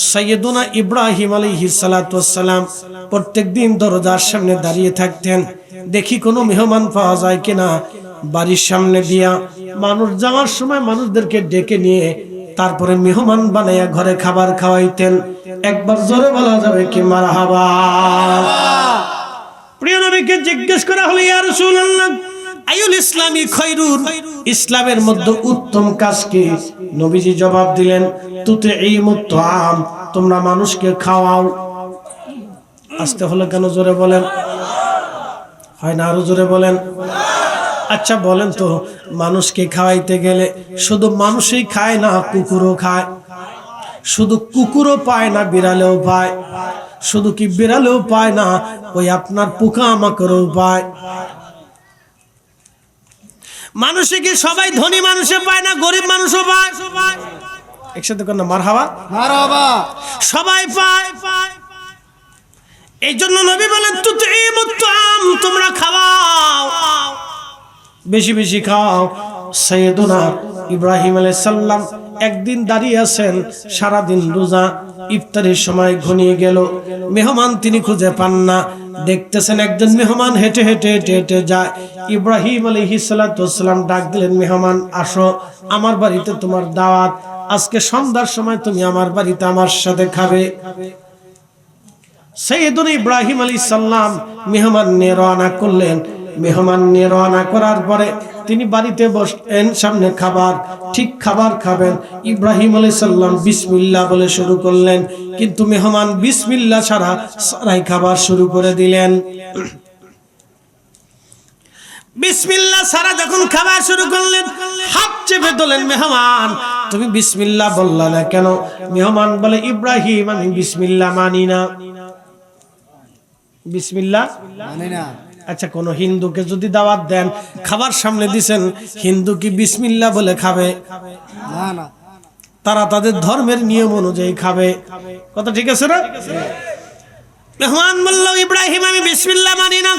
সাইয়েদুনা ইব্রাহিম আলাইহিস সালাতু ওয়াস সালাম প্রত্যেকদিন দরজার সামনে দাঁড়িয়ে থাকতেন, দেখি কোনো মেহমান পাওয়া যায় কিনা। বাড়ির সামনে দিয়া মানুষ যাওয়ার সময় মানুষদেরকে ডেকে নিয়ে তারপরে মেহমান বানাইয়া ঘরে খাবার খাওয়াইতেন। একবার জোরে বলা যাবে কি মারহাবা। প্রিয় নবীকে জিজ্ঞেস করা হলো, ইয়া রাসূলুল্লাহ আইউল ইসলামি খায়রুন, ইসলামের মধ্যে উত্তম কাজ কি? নবীজি জবাব দিলেন, তুতিঈমুত তাআম, তোমরা মানুষকে খাওয়াও। আসতে হলো কেন? জোরে বলেন। হয় না? আরো জোরে বলেন। আচ্ছা বলেন তো, মানুষকে খাওয়াইতে গেলে শুধু মানুষই খায় না, কুকুরও খায়? শুধু কুকুরও পায় না, বিড়ালেও পায়? শুধু কি বিড়ালেও পায় না, ওই আপনার পোকামাকড়ও পায়? মানুষে কি সবাই ধনী মানুষে পায় না, গরিব মানুষও পায়? একসাথে কর না মারহাবা। মারহাবা। সবাই পায়। এই জন্য নবী বলেন, তুতিঈমুত তাআম, তোমরা খাওয়াও, বেশি বেশি খাও। সাইয়েদুনা ইব্রাহিম আলাইহিস সালাম একদিন দাঁড়িয়ে আছেন, সারাদিন রোজা, ইফতারের সময় ঘনিয়ে গেল, মেহমান তিনি খুঁজে পান না। দেখতেছেন একজন মেহমান হেঁটে হেঁটে হেঁটে হেঁটে যায়। ইব্রাহিম আলাইহিস সালাতু ওয়াস সালাম ডাক দিলেন, মেহমান আসো, আমার বাড়িতে তোমার দাওয়াত, আজকে সন্ধ্যার সময় তুমি আমার বাড়িতে আমার সাথে খাবে। সাইয়েদুনা ইব্রাহিম আলাইহিস সালাম মেহমান নিয়ে রওনা করলেন। মেহমান নিয়ে রওনা করার পরে তিনি বাড়িতে বসলেন, সামনে খাবার, ঠিক খাবার খাবেন, ইব্রাহিম আলাইহিস সালাম বিসমিল্লাহ বলে শুরু করলেন, কিন্তু মেহমান বিসমিল্লাহ ছাড়াই খাবার শুরু করে দিলেন। বিসমিল্লাহ ছাড়া যখন খাবার শুরু করলেন, হাত চেপে ধরলেন, মেহমান তুমি বিসমিল্লাহ বললা না কেন? মেহমান বলে, ইব্রাহিম আমি বিসমিল্লাহ মানি না। বিসমিল্লাহ মানে না। আচ্ছা, কোন হিন্দুকে যদি দাওয়াত দেন, খাবার সামনে দিবেন, হিন্দু কি বিসমিল্লাহ বলে খাবে? না না, তারা তাদের ধর্মের নিয়ম অনুযায়ী খাবে। কথা ঠিক আছে না? মেহমান বলল, ইব্রাহিম আমি বিসমিল্লাহ মানি না।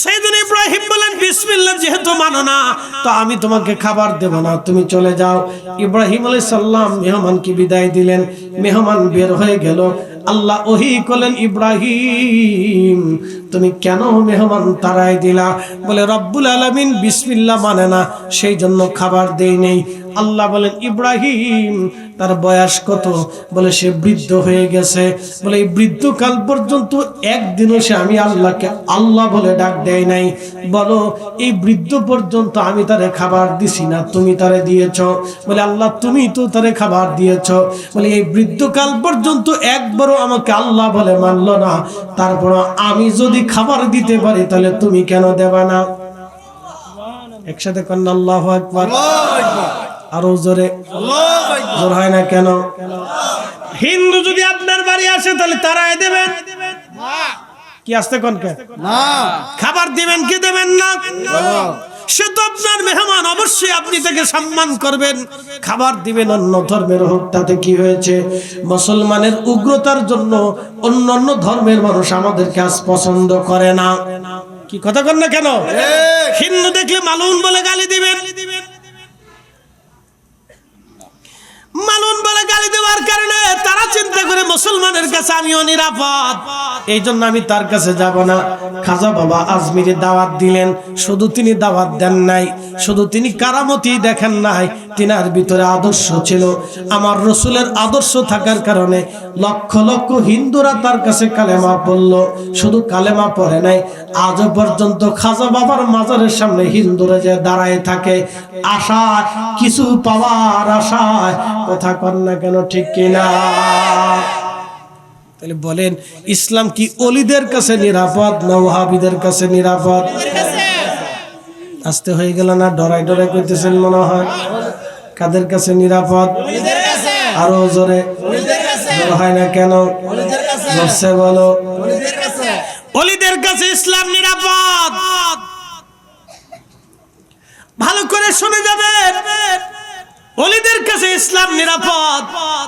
সাইয়েদুনা ইব্রাহিম বলেন, বিসমিল্লাহ যেহেতু মানো না, তো আমি তোমাকে খাবার দেব না, তুমি চলে যাও। ইব্রাহিম আলাইহিস সালাম মেহমানকে বিদায় দিলেন, মেহমান বের হয়ে গেল। আল্লাহ ওহী করলেন, ইব্রাহিম তুমি কেন মেহমান তাড়াই দিলা? বলে, রব্বুল আলামিন বিসমিল্লাহ মানে না, সেই জন্য খাবার দেই নেই। আল্লাহ বলেন, ইব্রাহিম তার বয়স কত? বলে, সে বৃদ্ধ হয়ে গেছে। বলে, এই বৃদ্ধকাল পর্যন্ত একদিনও সে আমি আল্লাহকে আল্লাহ বলে ডাক দেয় নাই। বলো, এই বৃদ্ধ পর্যন্ত আমি তারে খাবার দিছি না, তুমি তারে দিয়েছ? বলে, আল্লাহ তুমি তো তারে খাবার দিয়েছ। বলে, এই বৃদ্ধকাল পর্যন্ত একবারও আমাকে আল্লাহ বলে মানলো না, তারপর আমি যদি খাবার দিতে পারি তাহলে তুমি কেন দেবা না? একসাথে কন্যা আল্লাহু আকবার। আরো জোরে জোর হয় না কেন? হিন্দু যদি আপনার বাড়ি আসে তাহলে তারাই দেবেন কি? আসতে কোন কে না, খাবার দিবেন কি দেবেন না? সে তো আপনার মেহমান, অবশ্যই আপনি তাকে সম্মান করবেন, খাবার দিবেন। অন্য ধর্মের হোক, তাতে কি হয়েছে? মুসলমানের উগ্রতার জন্য অন্যান্য ধর্মের মানুষ আমাদেরকে আজ পছন্দ করে না। কি কথা কন না কেন? হিন্দু দেখলে মালুন বলে গালি দিবেন, মালুন বলে গালি দেওয়ার কারণে তারা চিন্তা করে মুসলমানের কাছে আমিও নিরাপদ, এই জন্য আমি তার কাছে যাব না। খাজা বাবা আজমিরে দাওয়াত দিলেন, শুধু তিনি দাওয়াত দেন নাই, শুধু তিনি কারামতি দেখেন নাই, তিনার ভিতরে আদর্শ ছিল। আমার রসুলের আদর্শ থাকার কারণে লক্ষ লক্ষ হিন্দুরা তার কাছে কালেমা পড়ল। শুধু কালেমা পড়ে নাই, আজও পর্যন্ত খাজা বাবার মাজারের সামনে হিন্দুরা যে দাঁড়ায় থাকে আশায়, কিছু পাওয়ার আশায়। কথা কন না কেন? ঠিক কিনা? তাহলে বলেন, ইসলাম কি অলিদের কাছে নিরাপদ না ওয়াহাবিদের কাছে নিরাপদ? আসতে হয়ে গেল না? ডরাই ডরাই করতেছেন মনে হয়। কাদের কাছে নিরাপদ? আরো জোরে হয় না কেন? জোরসে বলো। অলিদের কাছে ইসলাম নিরাপদ। ভালো করে শুনে যাবেন, ওলিদের কাছে ইসলাম নিরাপদ,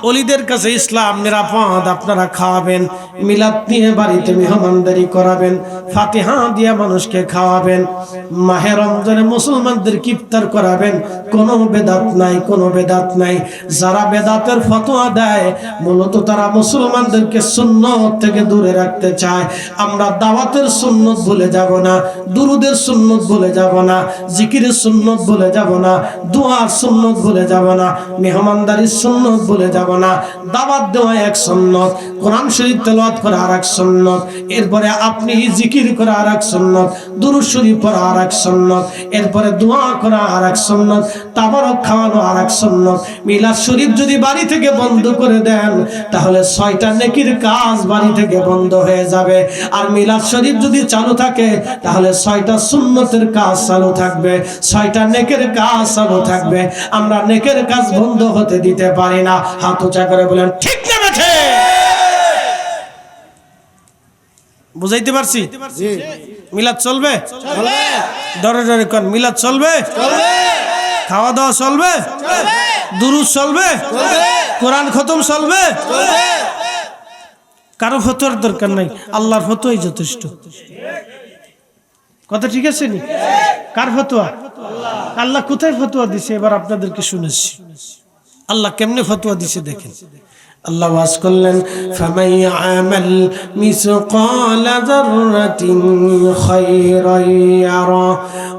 ওলিদের কাছে ইসলাম নিরাপদ। আপনারা খাওয়াবেন, মিলাদ নিয়ে বাড়িতে মেহমানদারি করাবেন, ফাতিহা দিয়ে মানুষকে খাওয়াবেন, মাহে রমজানে মুসলমানদের ইফতার করাবেন। কোনো বেদাত নাই, কোনো বেদাত নাই। যারা বেদাতের ফতোয়া দেয় মূলত তারা মুসলমানদেরকে সুন্নত থেকে দূরে রাখতে চায়। আমরা দাওয়াতের সুন্নত ভুলে যাব না, দুরুদের সুন্নত ভুলে যাব না, জিকিরের সুন্নত ভুলে যাব না, দোয়ার সুন্নত ভুলে যাব না, মেহমানদারির সুন্নত ভুলে যাব না। দাওয়াত দেওয়া এক সুন্নত, কোরআন শরীফ তেলাওয়াত করা আরেক সুন্নত, এরপরে আপনি জিকির করা আরেক সুন্নত, দুরূদ শরীফ পড়া আরেক সুন্নত, এরপরে দোয়া করা আরেক সুন্নত, তাবারক খাওয়ানো আরেক সুন্নত। মিলাদ শরীফ যদি বাড়ি থেকে বন্ধ করে দেন তাহলে 6টা নেকির কাজ বাড়ি থেকে বন্ধ হয়ে যাবে। আর মিলাদ শরীফ যদি চালু থাকে তাহলে 6টা সুন্নতের কাজ চালু থাকবে, 6টা নেকের কাজ চালু থাকবে। আমরা নেকের কাজ বন্ধ হতে দিতে পারি না। হাত উঁচা করে বলেন ঠিক না বেঠে? বুঝাইতে পারছি? মিলাদ চলবে? ডরে ডরে কোন মিলাদ চলবে? খাওয়া দাওয়া চলবে? দুরূদ চলবে? কোরআন খতম চলবে? কারো ফতোয়ার দরকার নাই, আল্লাহর ফতোয়াই যথেষ্ট। কথা ঠিক আছে নি? কার ফতোয়া? আল্লাহ কোথায় ফতোয়া দিছে এবার আপনাদেরকে শুনেছি। আল্লাহ কেমনে ফতোয়া দিছে দেখেন। আল্লাহ ওয়াজ করলেন, ফামান ইয়ামাল মিসকালা যাররাতিন খায়রান ইয়ারা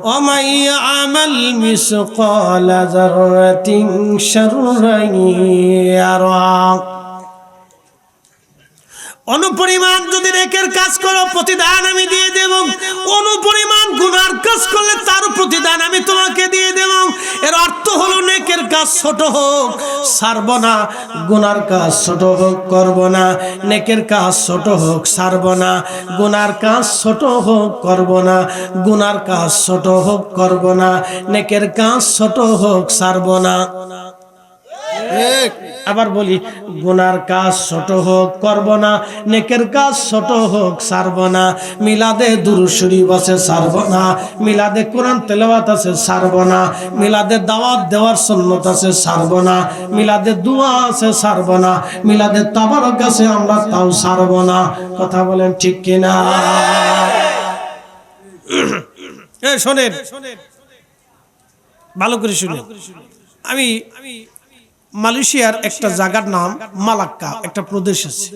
ওয়া মান ইয়ামাল মিসকালা যাররাতিন শাররান ইয়ারা। অনুপরিমাণ যদি নেকের কাজ করো প্রতিদান আমি দিয়ে দেব, অনুপরিমাণ গুনার কাজ করলে তার প্রতিদান আমি তোমাকে দিয়ে দেব। এর অর্থ হলো নেকের কাজ ছোট হোক ছাড়ব না, গুনার কাজ ছোট হোক করব না। নেকের কাজ ছোট হোক ছাড়ব না, গুনার কাজ ছোট হোক করব না, গুনার কাজ ছোট হোক করব না, নেকের কাজ ছোট হোক ছাড়ব না। আবার বলি, গুনার কাজ ছোট হোক করব না, নেকের কাজ ছোট হোক ছাড়ব না। মিলাদে দুরূদ শরীফ আছে ছাড়ব না, মিলাদে কোরআন তেলাওয়াত আছে ছাড়ব না, মিলাদে দাওয়াত দেওয়ার সুন্নাত আছে ছাড়ব না, মিলাদে দোয়া আছে ছাড়ব না, মিলাদে তাবারক আছে আমরা তাও ছাড়ব না। কথা বলেন ঠিক কিনা? শোনেন, ভালো করে শুনেন। আমি মালয়েশিয়ার একটা জায়গার নাম মালাক্কা, একটা প্রদেশ আছে।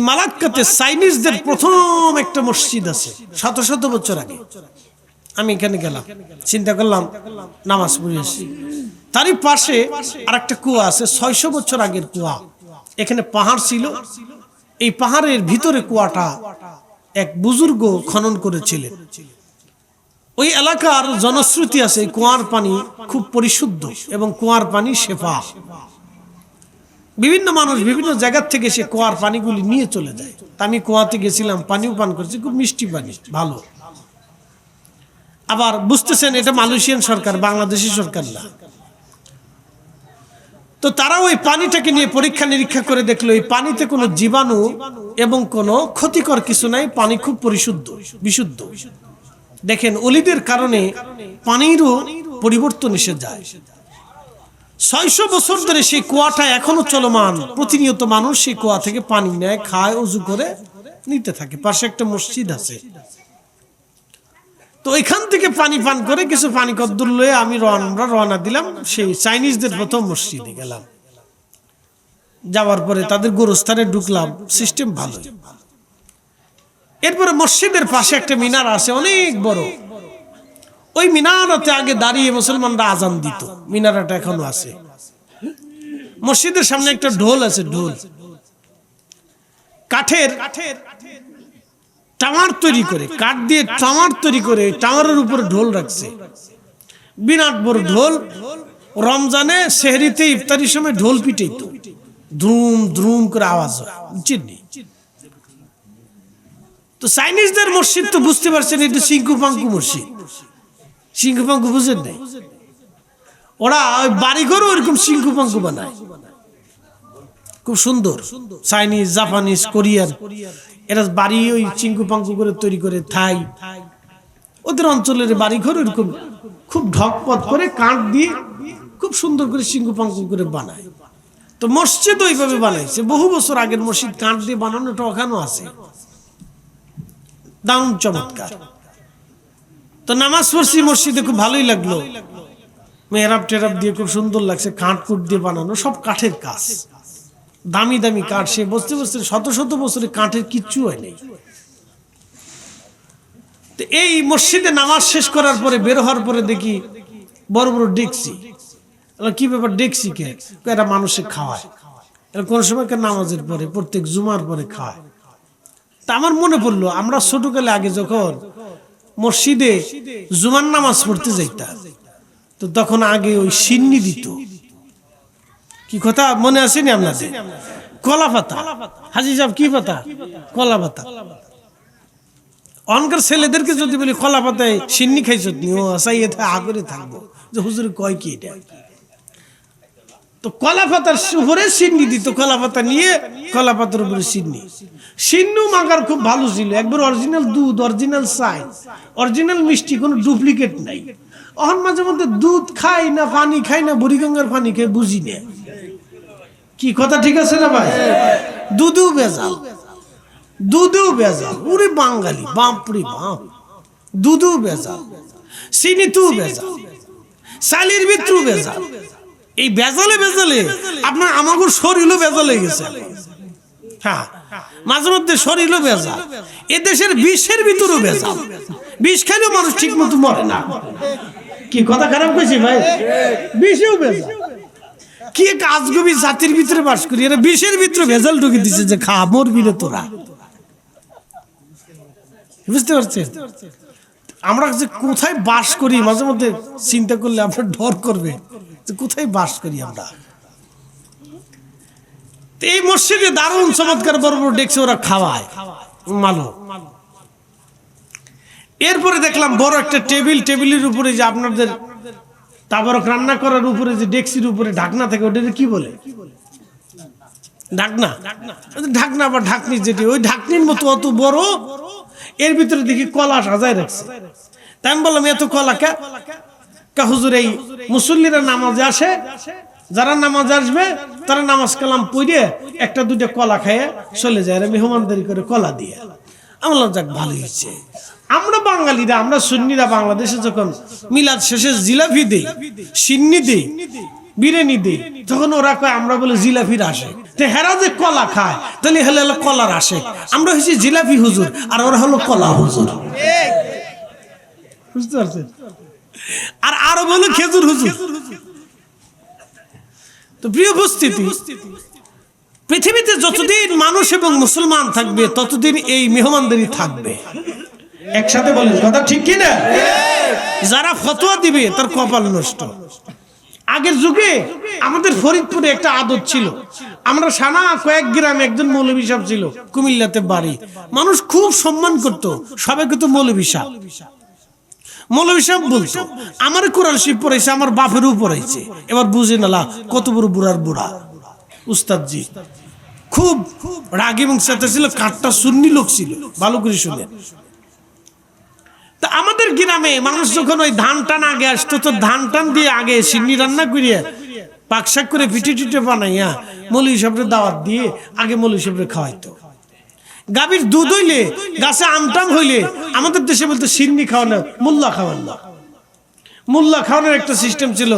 মালাক্কাতে চাইনিজদের প্রথম একটা মসজিদ আছে, শত শত বছর আগে। আমি এখানে গেলাম, চিন্তা করলাম নামাজ পড়ে আসি। তারই পাশে আর একটা কুয়া আছে, 600 বছর আগের কুয়া। এখানে পাহাড় ছিল, এই পাহাড়ের ভিতরে কুয়াটা এক বুজুর্গ খনন করেছিলেন। ওই এলাকার জনশ্রুতি আছে কুয়ার পানি খুব পরিশুদ্ধ এবং কুয়ার পানি শেফা। বিভিন্ন মানুষ বিভিন্ন জায়গা থেকে সে কুয়ার পানিগুলি নিয়ে চলে যায়। আমি কুয়াতে গেছিলাম, পানিও পান করেছি, খুব মিষ্টি পানি, ভালো। আবার বুঝতেছেন এটা মালয়েশিয়ান সরকার, বাংলাদেশি সরকার না। তো তারা ওই পানিটাকে নিয়ে পরীক্ষা নিরীক্ষা করে দেখলো এই পানিতে কোনো জীবাণু এবং কোনো ক্ষতিকর কিছু নাই, পানি খুব পরিশুদ্ধ, বিশুদ্ধ। দেখেন, ওলিদের কারণে পানিরও পরিবর্তন এসে যায়। 600 বছর ধরে সেই কুয়াটা এখনো চলমান, প্রতিনিয়ত মানুষ সেই কুয়া থেকে পানি নেয়, খায়, ওযু করে নিতে থাকে। পাশে একটা মসজিদ আছে, তো এখান থেকে পানি পান করে কিছু পানি কদ্দুর লয়ে আমরা রওনা দিলাম সেই চাইনিজদের প্রথম মসজিদে গেলাম। যাওয়ার পরে তাদের গোরস্থানে ঢুকলাম, সিস্টেম ভালো। এরপরে মসজিদের পাশে একটা মিনার আছে অনেক বড়। ওই মিনারাতে আগে দাঁড়িয়ে মুসলমানরা আজান দিত, মিনারাটা এখনো আছে। মসজিদের সামনে একটা ঢোল আছে, ঢোল কাঠের টাওয়ার তৈরি করে, কাঠ দিয়ে টাওয়ার তৈরি করে টাওয়ারের উপরে ঢোল রাখছে, বিরাট বড় ঢোল। রমজানে সেহরিতে ইফতারির সময় ঢোল পিটাইতো, দ্রুম দ্রুম করে আওয়াজ হয়, বুঝছেন? তো চাইনিজদের মসজিদ তো বুঝতে পারছেন এটা সিংকু পাঙ্কু মসজিদ। সিংকু পাঙ্কু বুঝেন নাই? ওরা ওই বাড়িঘরও ওইরকম সিংকু পাঙ্কু বানায়, খুব সুন্দর। চাইনিজ, জাপানিজ, কোরিয়ান, এরা বাড়ি ওই চিঙ্কু পাঙ্কু করে তৈরি করে। থাই ওদের অঞ্চলের বাড়িঘর এরকম খুব ঢকপথ করে কাঠ দিয়ে খুব সুন্দর করে সিংহু পাঙ্কু করে বানায়। তো মসজিদ ওইভাবে বানাইছে, বহু বছর আগের মসজিদ, কাঠ দিয়ে বানানোটা ওখানেও আছে, দারুণ চমৎকার। তো নামাজ পড়ছি মসজিদে, খুব ভালোই লাগলো, মেহরাব টেরাব দিয়ে খুব সুন্দর লাগছে, কাঠ কুট দিয়ে বানানো, সব কাঠের কাজ, দামি দামি কাঠ। সে বসতে বসতে শত শত বছরে কাঠের কিচ্ছু হয় নাই। তো এই মসজিদে নামাজ শেষ করার পরে বের হওয়ার পরে দেখি বড় বড় ডেকসি। কি ব্যাপার, ডেকসি কে? এরা মানুষে খাওয়ায়, এরা কোন সময় নামাজের পরে, প্রত্যেক জুমার পরে খাওয়ায়। তা আমার মনে পড়লো, আমরা ছোটকালে আগে যখন মসজিদে জুমার নামাজ পড়তে যাইতাম, তো তখন আগে ওই সিন্নি দিত। কি কথা মনে আসেনি আপনাদের? কলা পাতা। হাজি সাহেব কি পাতা? কলা পাতা। অনকার ছেলেদেরকে যদি বলি কলা পাতায় সিন্নি খাইছত নি, ও আসাই এটা আগরে থাকবো যে হুজুর কয় কি এটা। তো কলা পাতার উপরে সিন্নি দিত, কলা পাতা নিয়ে কলা পাতার উপরে সিন্নি। সিন্নু মাগার খুব ভালো ছিল, একবার অরিজিনাল দুধ, অরিজিনাল চাই, অরিজিনাল মিষ্টি, কোনো ডুপ্লিকেট নাই। অহন মাঝে মধ্যে দুধ খাই না, পানি খাই না, বুড়িগঙ্গার পানি খাই, বুঝি না। কি কথা ঠিক আছে না ভাই? দুধও ভেজাল, দুধও ভেজাল। ওরে বাঙালি, বাপরে বাপ, দুধও ভেজাল, চিনিতেও ভেজাল, চালির ভিতরেও ভেজাল। এই ভেজালে ভেজালে আপনার আমাকে শরীরও ভেজাল হয়ে গেছে। হ্যাঁ, মাঝে মধ্যে শরীরও ভেজাল। এ দেশের বিষের ভিতরেও ভেজাল, বিষ খাইলেও মানুষ ঠিক মতো মরে না। কি কথা খারাপ কইছি ভাই? বিষেও ভেজাল। কি এক আজগবি জাতির ভিতরে বাস করি, এরা বিষের ভিতরে ভেজাল ঢুকে দিচ্ছে যে খা, মরবি রে তোরা। বুঝতে পারছেন? আমরা যে কোথায় বাস করি মাঝে মধ্যে চিন্তা করলে আপনার ডর করবে যে কোথায় বাস করি আমরা। এই মসজিদে দারুণ চমৎকার বড় বড় ডেকছে, ওরা খাওয়ায় মালো। এরপরে দেখলাম বড় একটা টেবিল, টেবিলের উপরে যে আপনাদের তাবরক রান্না করার উপরে যে ডেকসির উপরে ঢাকনা থাকে, ওটা কি বলে? ঢাকনা। ঢাকনা বা ঢাকনি, যেটি ওই ঢাকনির মতো অত বড়, এর ভিতরে দেখি কলা সাজায় রাখছে। তাই আমি বললাম এত কলা কে? হুজুর এই মুসল্লিরা নামাজে আসে, যারা নামাজ আসবে তারা নামাজ কালাম পড়ে একটা দুইটা কলা খেয়ে চলে যায়, মেহমানদারি করে কলা দিয়ে। আমি বললাম যাক, ভালো হয়েছে। আমরা বাঙালিরা, আমরা সুন্নিরা বাংলাদেশে যখন মিলাদ শেষে জিলাপি দেই, সিন্নি দেই, বিরিয়ানি দেই, তখন ওরা কয় আমরা বলে জিলাপির আসে। তো হেরা যে কলা খায়, তাহলে হলো কলার আসে। আমরা হচ্ছে জিলাপি হুজুর, আর ওরা হলো কলা হুজুর। বুঝতে পারছেন? আর আরো বলো খেজুর হুজুর। তো প্রিয় উপস্থিতি, পৃথিবীতে যতদিন মানুষ এবং মুসলমান থাকবে ততদিন এই মেহমানদারি থাকবে। একসাথে বলেন কথা ঠিক কি না? যারা ফতোয়া দিবে তার কপাল নষ্ট। আগের যুগে আমাদের ফরিদপুরে একটা আদত ছিল, আমরা সানা কয়েক গ্রামে একজন মৌলভী সাহেব ছিল, কুমিল্লাতে বাড়ি, মানুষ খুব সম্মান করত, সবাইকে তো মৌলভী সাহেব। মৌলভী সাহেব বলতো আমার কোরআন শরীফ পড়াইছে, আমার বাপেরও পড়াইছে। এবার বুঝে না কত বড় বুড়ার বুড়া উস্তাদজি, খুব রাগ এবং চেতা ছিল, কাঠটা সুন্নি লোক ছিল, ভালো করে শুনে। তা আমাদের গ্রামে মানুষ যখন ওই ধান টান আগে আসতো, তো ধান টান দিয়ে আগে সিন্নি রান্না করিয়ে পাকশাক করে পিঠে টিটে বানাইয়া মৌলভী সাহেবের দাওয়াত দিয়ে আগে মৌলভী সাহেবের খাওয়াইতো। গাভীর দুধ হইলে, গাছে আমটাম হইলে আমাদের দেশে বলতো সিন্নি খাওয়ানো, মোল্লা খাওয়ানো। মোল্লা খাওয়ানোর একটা সিস্টেম ছিল।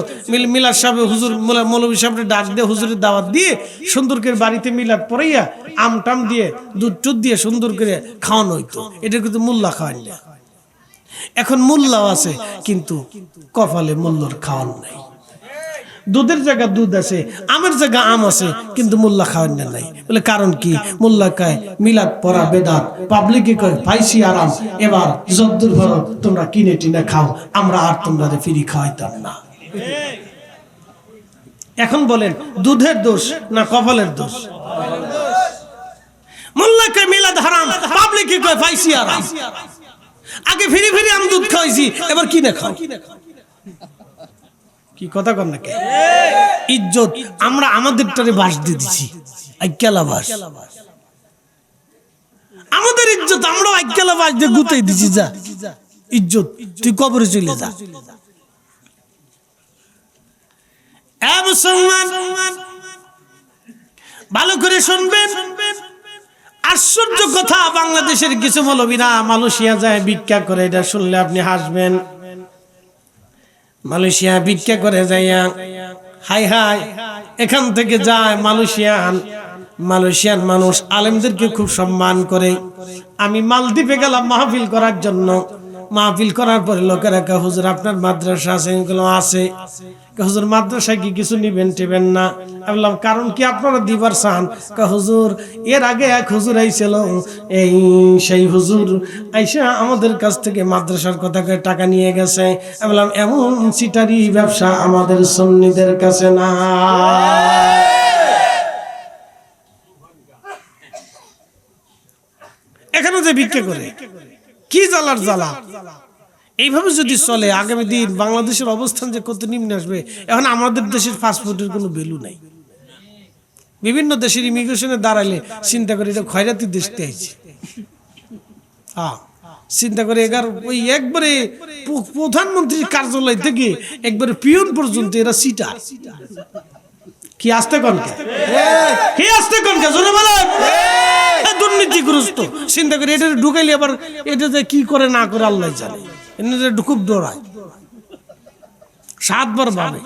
মিলাদ সাহেব হুজুর, মৌলভী সাহেবের ডাক দিয়ে হুজুরের দাওয়াত দিয়ে সুন্দর করে বাড়িতে মিলাদ পড়াইয়া আমটাম দিয়ে দুধ টুধ দিয়ে সুন্দর করে খাওয়ানো হইতো। এটা কিন্তু মোল্লা খাওয়ান না। এখন মোল্লাও আছে, কিন্তু কপালে মোল্লার খাওয়ান নাই। দুধের জায়গা দুধ আছে, আমের জায়গা আম আছে, কিন্তু মোল্লা খাওয়ান নাই। বলে কারণ কি? মোল্লা কয় মিলাদ পড়া বেদাত, পাবলিকে কয় পাইছি আরাম, এবার যদ্দুর ভরো তোমরা কিনে টিনে খাও, আমরা আর তোমরা ফ্রি খাওয়াইতাম না। এখন বলেন দুধের দোষ না কপালের দোষ? মোল্লা কয় মিলাদ হারাম, পাবলিকে কয় পাইছি আরাম। আগে ফিরি ফিরি আম দুধ খাওয়াইছি, এবার কিনে খাও। কি কথা কর নাকি? ইজ্জত আমরা আমাদেরটারে বাস দিয়ে দিছি, আইক্যালা বাস। আমাদের ইজ্জত আমরা আইক্যালা বাস দিয়ে গুতাই দিছি। যা ইজ্জত, তুই কবরে চলে যা। এ মুসলমান, ভালো করে শুনবেন। আশ্চর্য কথা, বাংলাদেশের কিছু মৌলবীরা মালয়েশিয়া যায় ভিক্ষা করে, এটা শুনলে আপনি হাসবেন। মালয়েশিয়া ভিক্ষা করে যাইয়া হাই হাই এখান থেকে যায় মালয়েশিয়ান মানুষ আলেমদেরকে খুব সম্মান করে। আমি মালদ্বীপে গেলাম মাহফিল করার জন্য। মাহফিল করার পরে লোকেরা কে হুজুর আপনার মাদ্রাসা আছে? এগুলো আছে। হুজুর মাদ্রাসায় কি কিছু নিবেন টিবেন না? আমি বললাম কারণ কি আপনারা দিবার চান? হুজুর এর আগে এক হুজুর আইছিল, এই সেই হুজুর আইসা আমাদের কাছ থেকে মাদ্রাসার কথা টাকা নিয়ে গেছে। আমি বললাম এমন চিটারি ব্যবসা আমাদের সুন্নিদের কাছে না। এখানে যে ভিক্ষা করে কি জ্বালার জ্বালা। এইভাবে যদি চলে আগামী দিন বাংলাদেশের অবস্থান যে কত নিম্নে আসবে। এখন আমাদের দেশের পাসপোর্টের কোনো ভ্যালু নাই। বিভিন্ন দেশের ইমিগ্রেশনে দাঁড়াইলে চিন্তা করে এটা খয়রাতি দেখতে আইছে। হ্যাঁ, চিন্তা করে ওই একবারে প্রধানমন্ত্রীর কার্যালয় থেকে একবারে পিয়ন পর্যন্ত এরা সিটার। কি আসতে কনকে, কি আসতে কনকে জোরে বলেন। দুর্নীতিগ্রস্ত চিন্তা করে এটা ঢুকাইলে আবার এটাতে কি করে না করে আল্লাহ জানে। খুব দৌড়ায়, 7 বার ভাবে।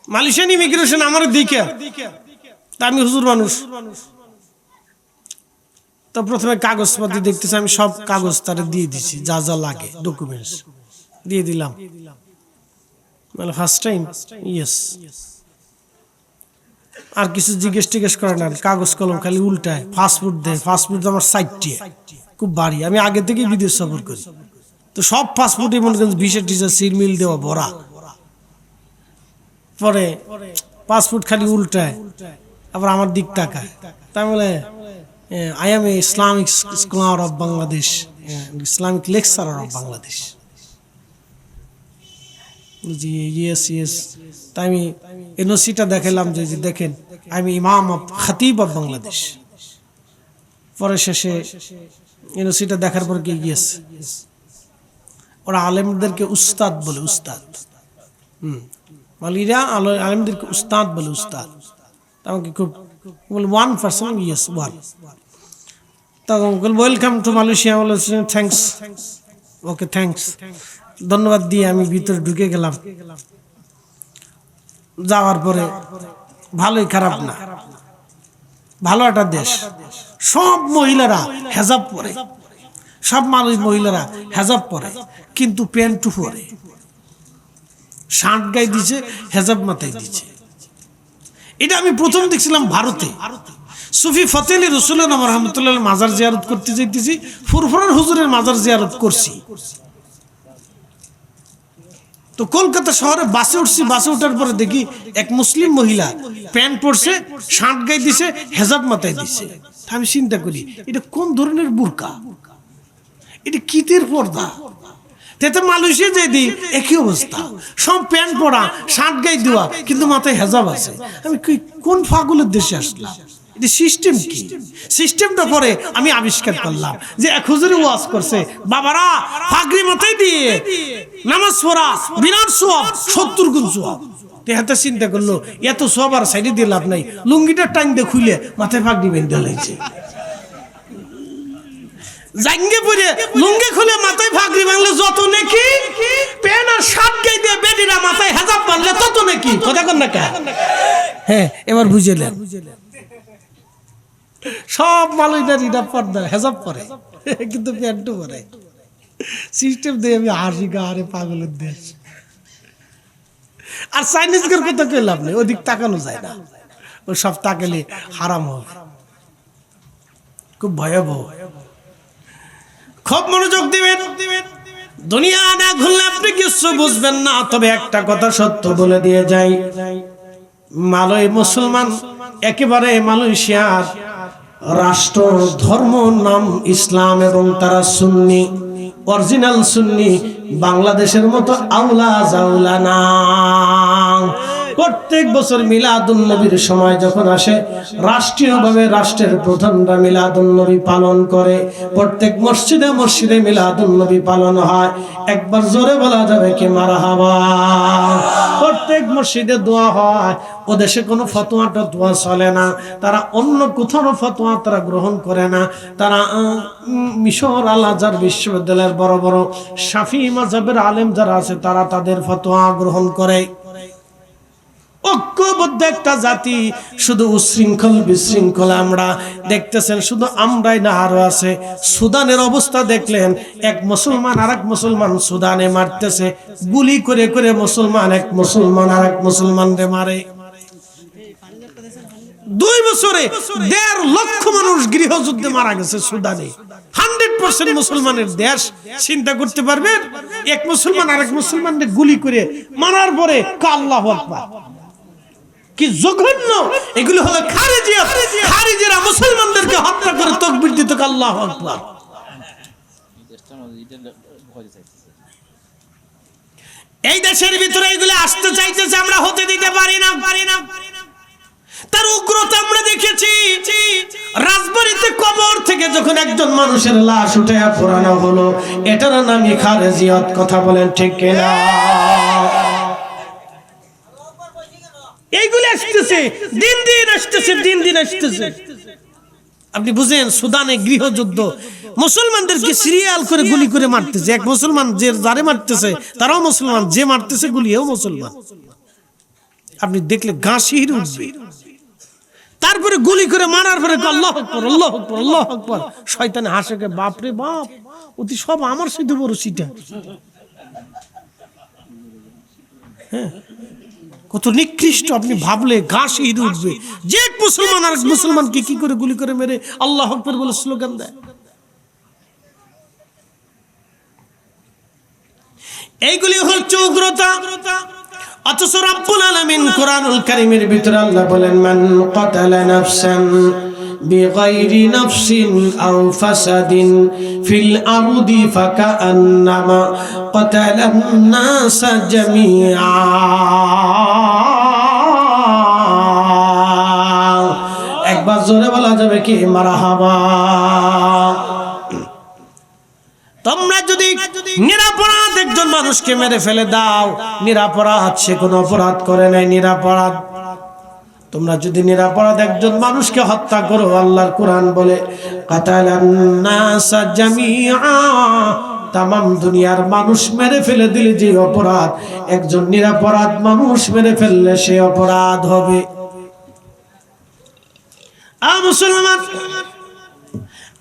মালয়েশিয়ান ইমিগ্রেশন আমার দিকে, তা আমি হুজুর মানুষ, তো প্রথমে কাগজপত্র দেখতেছি। আমি সব কাগজ তারা দিয়ে দিছি, যা যা লাগে ডকুমেন্টস দিয়ে দিলাম। মানে ফার্স্ট টাইম ইয়েস, আর কিছু জিজ্ঞেস করে না, কাগজ কলম খালি উল্টায়। ফাস্টফুড দেয়, ফাস্টফুড আমার 60 খুব বাড়ি। আমি আগে থেকে বিদেশ সফর করি, তো সব ফাস্টফুডে মনে করেন ভিসা টিসা সিলমিল দেওয়া ভরা। পরে পাসপোর্ট খালি উল্টায়, আবার আমার দিক তাকায়। তাই বলে I M A Islamic scholar of Bangladesh, Islamic lecturer of Bangladesh. G yes yes. তাই আমি এনওসিটা দেখালাম যে দেখেন আমি ইমাম অফ খতিব অফ বাংলাদেশ। পরে শেষে এনওসিটা দেখার পর কি ইয়েস, ওরা আলেমদেরকে উস্তাদ বলে, উস্তাদ। মালিরা আলেমদেরকে উস্তাদ বলে, উস্তাদ। আমাকে খুব বল 1% ইয়েস 1। তখন welcome to Malaysia, thanks, okay thanks, ধন্যবাদ দিয়ে আমি ভিতরে ঢুকে গেলাম। যাওয়ার পরে ভালোই খারাপ না, ভালো একটা দেশ। সব মহিলারা হেজাব পরে, সব মহিলারা হেজাব পরে, কিন্তু প্যান্টু পরে, শার্ট গায়ে দিচ্ছে, হেজাব মাথায় দিচ্ছে। এটা আমি প্রথম দেখছিলাম ভারতে। সুফি ফতে আলী রসুলের নাম রহমতুল্লাহ মাজার জিয়ারত করতে যাইতেছি, ফুরফুরার হুজুরের মাজার জিয়ারত করছি। তো কলকাতা শহরে বাসে উঠছি, বাসে ওঠার পরে দেখি এক মুসলিম মহিলা প্যান্ট পরছে, শার্ট গায়ে দিছে, হেজাব মাথায় দিছে। আমি চিন্তা করি এটা কোন ধরনের বুরকা, এটা কিতের পর্দা। তেতে মালয়েশিয়া যাই দিই একই অবস্থা, সব প্যান্ট পরা, শার্ট গায়ে দেওয়া, কিন্তু মাথায় হেজাব আছে। আমি কোন ফাগুলের দেশে আসলাম? এটা সিস্টেম কি? সিস্টেমটা পরে আমি আবিষ্কার করলাম যে এক হুজুরে ওয়াজ করছে, বাবারা পাগড়ি মাথায় দিয়ে নামাজ পড়া বিরাট সওয়াব, 70 গুণ সওয়াব। তেহাতে চিন্তা করলো এত সওয়াব আর সাইডে দিয়ে লাভ নাই, লুঙ্গিটা টাইম দিয়ে খুলে মাথায় পাগড়ি বেঁধে লাগছে। জাঙ্গে পরে লুঙ্গি খুলে মাথায় পাগড়ি বাঁধলে যত নাকি, প্যান্ট আর শার্ট গায়ে দিয়ে বেডিরা মাথায় হেজাব বাঁধলে তত নাকি। কথা কন না কা? হ্যাঁ, এবার বুঝলেন। সব মালয়েশিয়ার পর্দা হেজাব পরে, কিন্তু প্যান্টও পরে। সিস্টেম দিয়ে আমি হাসি গা, আরে পাগলের দেশ। আর চাইনিজদের কথা কইলাম না, ওদিক তাকানো যায় না, ও সব তাকালে হারাম হবে, খুব ভয়াবহ। খুব মনোযোগ দিবেন, দুনিয়া না ঘুরলে আপনি কিছু বুঝবেন না। তবে একটা কথা সত্য বলে দিয়ে যাই, মুসলমান একেবারে মালয়েশিয়ার রাষ্ট্র ধর্ম নাম ইসলাম এবং তারা সুন্নি, অরিজিনাল সুন্নি। বাংলাদেশের মতো আউলা জাউলা না। প্রত্যেক বছর মিলাদুন নবীর সময় যখন আসে, রাষ্ট্রীয়ভাবে রাষ্ট্রের প্রধানরা মিলাদুন নবী পালন করে। প্রত্যেক মসজিদে মসজিদে মিলাদুন নবী পালন হয়। একবার জোরে বলা যাবে কি মারহাবা। প্রত্যেক মসজিদে দোয়া হয়। ও দেশে কোনো ফতোয়া টতোয়া চলে না, তারা অন্য কোথাও ফতোয়া তারা গ্রহণ করে না। তারা মিশর আল আজহার বিশ্ববিদ্যালয়ের বড় বড় শাফি মাযহাবের আলেম যারা আছে তারা তাদের ফতোয়া গ্রহণ করে। ঐক্যবদ্ধ একটা জাতি, শুধু উশৃঙ্খল বিশৃঙ্খল আমরা দেখতেছেন, শুধু আমরাই না, আরো আছে। সুদানের অবস্থা দেখলেন, এক মুসলমান আর এক মুসলমান সুদানে মারতেছে, গুলি করে করে মুসলমান এক মুসলমান আর এক মুসলমানরে মারে। 2 বছরে 1.5 লক্ষ মানুষ গৃহযুদ্ধে মারা গেছে সুদানে। 100% মুসলমানের দেশ, চিন্তা করতে পারবেন? এক মুসলমান আর এক মুসলমানকে গুলি করে মারার পরে আল্লাহু আকবার, কি জঘন্য! এগুলো হলো খারিজিয়াত। খারিজিরা মুসলমানদেরকে হত্যা করে তাকবীর দিত আল্লাহু আকবার। এই দেশের ভিতরে এগুলো আসতে চাইতেছে, আমরা হতে দিতে পারি না। তার উগ্রতা আমরা দেখেছি। রাজবাড়িতে কবর থেকে যখন একজন মানুষের লাশ উঠে পোড়ানো হলো, এটার নামই খারিজিয়াত। কথা বলেন ঠিক কিনা? এইগুলো আসতেছে, দিন দিন আসতেছে, দিন দিন আসতেছে। আপনি বুঝেন, সুদানে গৃহযুদ্ধ, মুসলমানদেরকে সিরিয়াল করে গুলি করে মারতেছে। এক মুসলমান যে যারে মারতেছে তারাও মুসলমান, যে মারতেছে গুলিও মুসলমান। আপনি দেখলে গা শিহরে উঠবে। তারপরে গুলি করে মারার পরে আল্লাহু আকবার, আল্লাহু আকবার, আল্লাহু আকবার। শয়তানে হাসে, বাপ রে বাপ, অতি সব আমার সাথে বড় সিটা। হ্যাঁ, কত নিকৃষ্ট! আপনি ভাবলে গা শিহরে উঠবে যে এক মুসলমান আর মুসলমানকে কি করে গুলি করে মেরে আল্লাহু আকবার বলে স্লোগান দেয়। এইগুলি হচ্ছে উগ্রতা। অথচ রব্বুল আলামিন কোরআনুল কারীমের ভিতরে আল্লাহ বলেন, মান কাতালা নাফসান বিগাইরি নাফসিন আও ফাসাদিন ফিল আরদি ফাকান্নামা কাতালান নাসা জামিআ। একবার জোরে বলা যাবে কি মারহাবা। তোমরা যদি নিরাপরাধ একজন মানুষকে মেরে ফেলে দাও, নিরাপরাধ, সে কোনো অপরাধ করে নাই, নিরাপরাধ। তোমরা যদি নিরাপরাধ একজন মানুষকে হত্যা করো, আল্লাহর কোরআন বলে কাতালান নাসা জামিআ, তামাম দুনিয়ার মানুষ মেরে ফেলে দিলে যে অপরাধ, একজন নিরাপরাধ মানুষ মেরে ফেললে সে অপরাধ হবে। মুসলমান,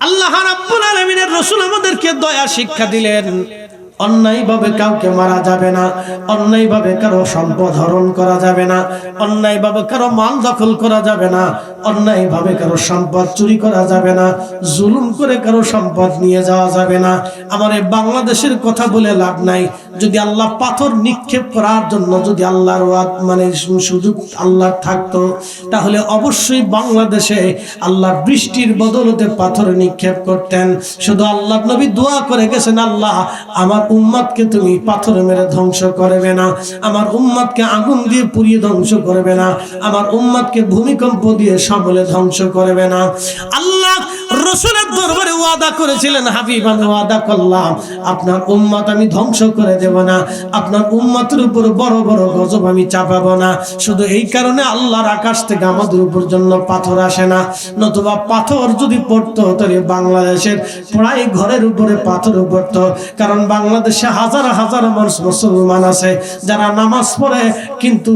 আল্লাহ রাব্বুল আলামিনের রাসূল আমাদেরকে দয়া শিক্ষা দিলেন, অন্যায়ভাবে কাউকে মারা যাবে না, অন্যায়ভাবে কারো সম্পদ হরণ করা যাবে না, অন্যায়ভাবে কারো মাল দখল করা যাবে না, অন্যায়ভাবে কারো সম্পদ চুরি করা যাবে না, জুলুম করে কারো সম্পদ নিয়ে যাওয়া যাবে না। আমার এই বাংলাদেশের কথা বলে লাভ নাই। যদি আল্লাহ পাথর নিক্ষেপ করার জন্য যদি আল্লাহর মানে সুযোগ আল্লাহ থাকতো, তাহলে অবশ্যই বাংলাদেশে আল্লাহ বৃষ্টির বদলতে পাথর নিক্ষেপ করতেন। শুধু আল্লাহ নবী দোয়া করে গেছেন, আল্লাহ আমার উম্মতকে তুমি পাথর মেরে ধ্বংস করবে না, আমার উম্মতকে আগুন দিয়ে পুড়িয়ে ধ্বংস করবে না, আমার উম্মতকে ভূমিকম্প দিয়ে সবলে ধ্বংস করবে না। আল্লাহ রাসূলের দরবারে ওয়াদা করেছিলেন, হাবিব আমি ওয়াদা করলাম আপনার উম্মত আমি ধ্বংস করে দেব না, আপনার উম্মতের উপর বড় বড় গজব আমি চাপাবো না। শুধু এই কারণে আল্লাহর আকাশ থেকে আমাদের উপর জন্য পাথর আসে না, নতুবা পাথর যদি পড়তো তাহলে বাংলাদেশের প্রায় ঘরের উপরে পাথর পড়তো। কারণ বাংলাদেশে হাজার হাজার মানুষ মুসলমান আছে যারা নামাজ পড়ে কিন্তু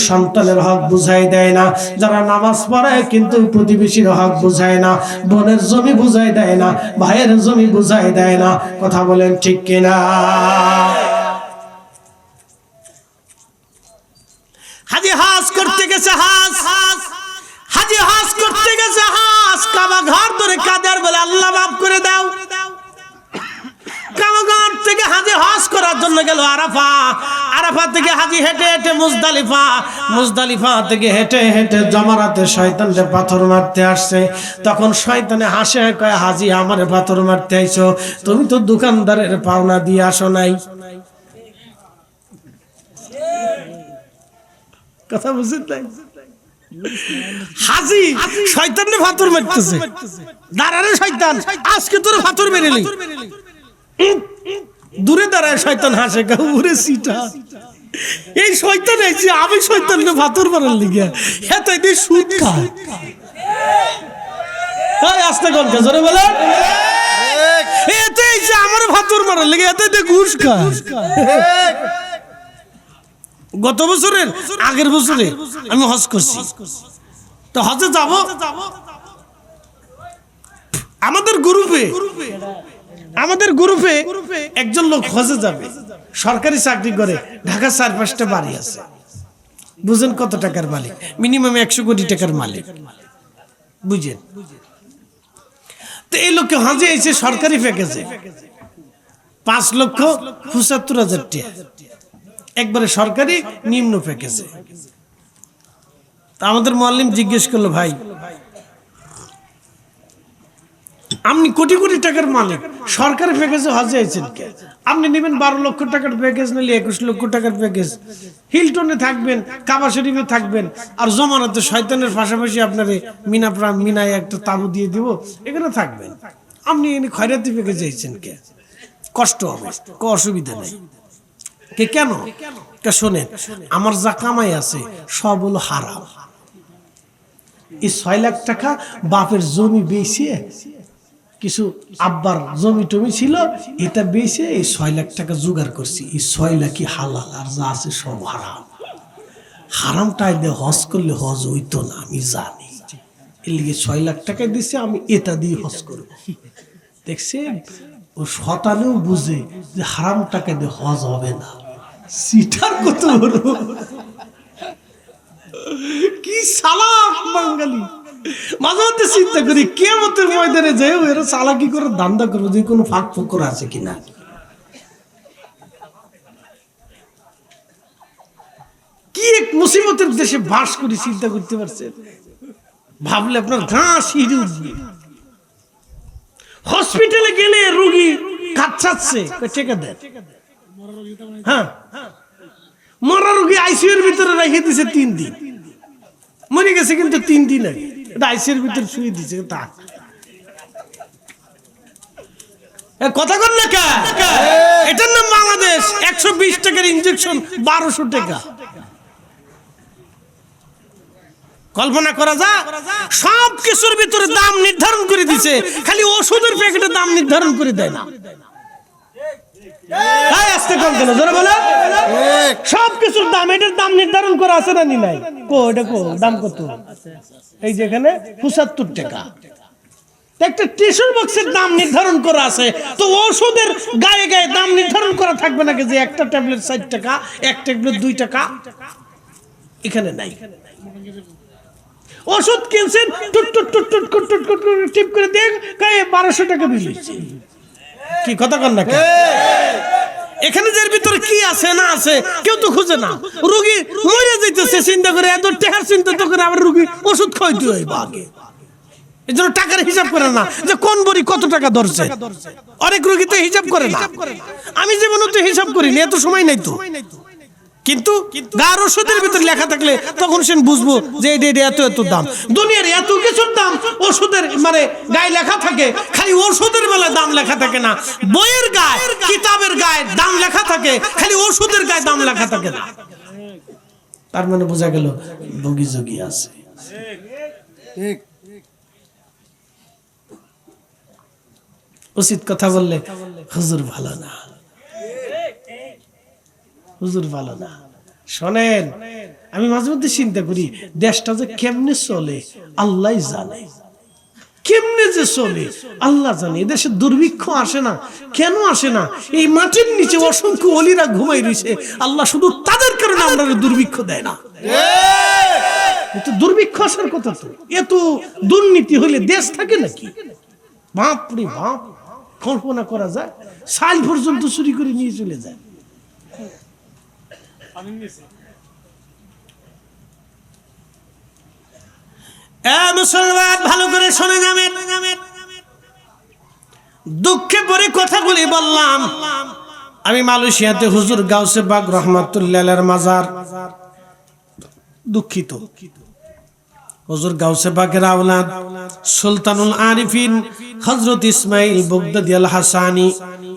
সন্তানের হক বুঝাই দেয় না, যারা নামাজ পড়ে কিন্তু প্রতিবেশীর হক বুঝায় না, বোনের জমি বুঝাই দেয় না, ভাইয়ের জমি বুঝাই দেয় না। কথা বলেন ঠিক কিনা? হাজি হাজ করতে গেছে, হাজি হাজ করতে গেছে, কাবা ঘর ধরে কাদের বলে আল্লাহ মাফ করে দাও। কাবাঘর থেকে হাজি হজ করার জন্য গেল আরাফা, আরাফা থেকে হাজি হেঁটে হেঁটে মুজদালিফা, মুজদালিফা থেকে হেঁটে হেঁটে জমারাতে শয়তানকে পাথর মারতে আসছে। তখন শয়তানে হাসে, কয় হাজি আমারে পাথর মারতে আইছো, তুমি তো দোকানদারের পাওনা দিয়ে আসো নাই। কথা বুঝছেন তাই? হাজি শয়তানে ফাতর মারতেছে, দাঁড়ারে শয়তান আজকে তোর ফাতর মেরেলি। দূরে দাঁড়ায় শয়তান হাসে, উরে সিটা এই শয়তান আইছে আমি শয়তানকে ফাতর মারার লিগে, এত দিয়ে সুদ খায়। এই আস্তে গল্প জোরে বলেন, এতে যে আমার ফাতর মারার লিগে এতে দিয়ে ঘুষ খায়। গত বছরের আগের বছরে আমি হজ করছি, তো হজে যাব, আমাদের গ্রুপে একজন লোক হজে যাবে, সরকারি চাকরি করে, ঢাকা 4-5টা বাড়ি আছে। বুঝেন কত টাকার মালিক? মিনিমাম 100 কোটি টাকার মালিক, বুঝেন? তো এই লোককে হজে এসে সরকারি প্যাকেজে 5,75,000 টাকা, একবারে সরকারি নিম্ন প্যাকেজে। আমাদের মুআল্লিম জিজ্ঞেস করলো, ভাই আপনি কোটি কোটি টাকার মালিক, সরকারি প্যাকেজে হজে আইছেন কে? আপনি নেবেন 12 লক্ষ টাকার প্যাকেজ, নিলে 21 লক্ষ টাকার প্যাকেজ, হিলটনে থাকবেন, কাবা শরীফে থাকবেন, আর জমানাতে শয়তানের পাশাপাশি আপনারে মিনায় একটা তাবু দিয়ে দিব, এখানে থাকবেন। আপনি এনে খয়রাতি প্যাকেজে আইছেন কে? কষ্ট হবে, কোনো অসুবিধা নেই। কে কেন? শোনেন, আমার যা কামাই আছে সব হলো হারাম। এই 6 লাখ টাকা বাপের জমি বেচে, কিছু আব্বার জমি টমি ছিল, এটা বেচে এই 6 লাখ টাকা জোগাড় করছি। এই 6 লাখই হালাল, আর যা আছে সব হারাম। হারামটাই দিয়ে হজ করলে হজ হইতো না, আমি জানি। এর লিগে 6 লাখ টাকা দিছে, আমি এটা দিয়ে হজ করব। দেখছেন, ও শতানেও বুঝে যে হারাম টাকা দিয়ে হজ হবে না। সিটার কত বড় কি সালাক বাঙালি। মাঝে মধ্যে চিন্তা করি, কিয়ামতের ময়দানে যাই এরা চালাকি করে ধান্দা করবো যে কোনো ফাঁক ফোকর আছে কিনা। কি এক মুসিবতের দেশে বাস করি, চিন্তা করতে পারছেন? ভাবলে আপনার ঘাস হিরে উঠবে। হসপিটালে গেলে রোগী কাচ্চাচ্ছে, টেকা দেন। হ্যাঁ, মরা রোগী আইসিইউর ভিতরে রেখে দিছে 3 দিন, মরে গেছে কিন্তু 3 দিন আগে, এটা আইসিইউর ভিতরে শুয়ে দিছে। তা কথা কর না কা, এটার নাম বাংলাদেশ। 120 টাকার ইনজেকশন 1200 টাকা। কল্পনা করা যায়? সব কিছুর ভিতরে দাম নির্ধারণ করে দিছে, খালি ওষুধের প্যাকেটের দাম নির্ধারণ করে দেয় না। সব কিছুর দাম, এটার দাম নির্ধারণ করা আছে না? নাই কো, এটা কো দাম কত? এই যেখানে 75 টাকা। একটা টিস্যুর বক্সের দাম নির্ধারণ করা আছে, তো ওষুধের গায়ে গায়ে দাম নির্ধারণ করা থাকবে নাকি যে একটা ট্যাবলেট 60 টাকা, এক ট্যাবলেট 2 টাকা? এখানে নাই। ওষুধ কিনছেন, টুট টুট টুট টুট টুট টুট টুট টিপ করে দেন, 1200 টাকা বিল হইছে। কি কথা কন না? এখানে যার ভিতরে কি আছে না আছে কেউ তো খুঁজে না। রোগী মরে যাইতেছে, চিন্তা করে এত টাকার চিন্তা তো করে আবার রোগী ওষুধ খাইতে হইব আগে। এই জন্য টাকার হিসাব করে না যে কোন বড়ি কত টাকা ধরছে। অনেক রোগী তো হিসাব করে না। আমি যেমন তো হিসাব করিনি, এত সময় নাই তো। কিন্তু গার ওষুধের ভিতরে লেখা থাকলে তখন সে বুঝবো যে এত এত দাম। দুনিয়ার এত কিছুর দাম ওষুধের মানে গায়ে লেখা থাকে, খালি ওষুধের বেলায় দাম লেখা থাকে না। বইয়ের গায়ে, কিতাবের গায়ে দাম লেখা থাকে, খালি ওষুধের গায়ে দাম লেখা থাকে না। তার মানে বোঝা গেল ভোগী যোগী আছে। ঠিক। উচিত কথা বললে হুজুর ভালো না, হুজুর ভালো না। শোনেন, আমি মাঝে মধ্যে চিন্তা করি দেশটা যে কেমনে চলে আল্লাহ জানে, কেমনে যে চলে আল্লাহ জানে। এদেশে দুর্ভিক্ষ আসে না, কেন আসে না? এই মাটির নিচে অসংখ্য ওলিরা ঘুমাই রয়েছে, আল্লাহ শুধু তাদের কারণে আমরা দুর্ভিক্ষ দেয় না। এত দুর্ভিক্ষ আসার কথা তো, এত দুর্নীতি হইলে দেশ থাকে নাকি? বাপ রে বাপ, কল্পনা করা যায়? সাল পর্যন্ত চুরি করে নিয়ে চলে যায়। মুসলমান ভালো করে শোনে যাবেন। দুঃখে পরে কথাগুলি বললাম। আমি মালয়েশিয়াতে হুজুর গাউসে বাগ রহমাতুল্লাহ আলাইহির মাজার দুঃখিত। হুজুর গাউসে পাকের আওলাদ সুলতানুল আরিফিন হযরত ইসমাইল বগদাদি আল হাসানি,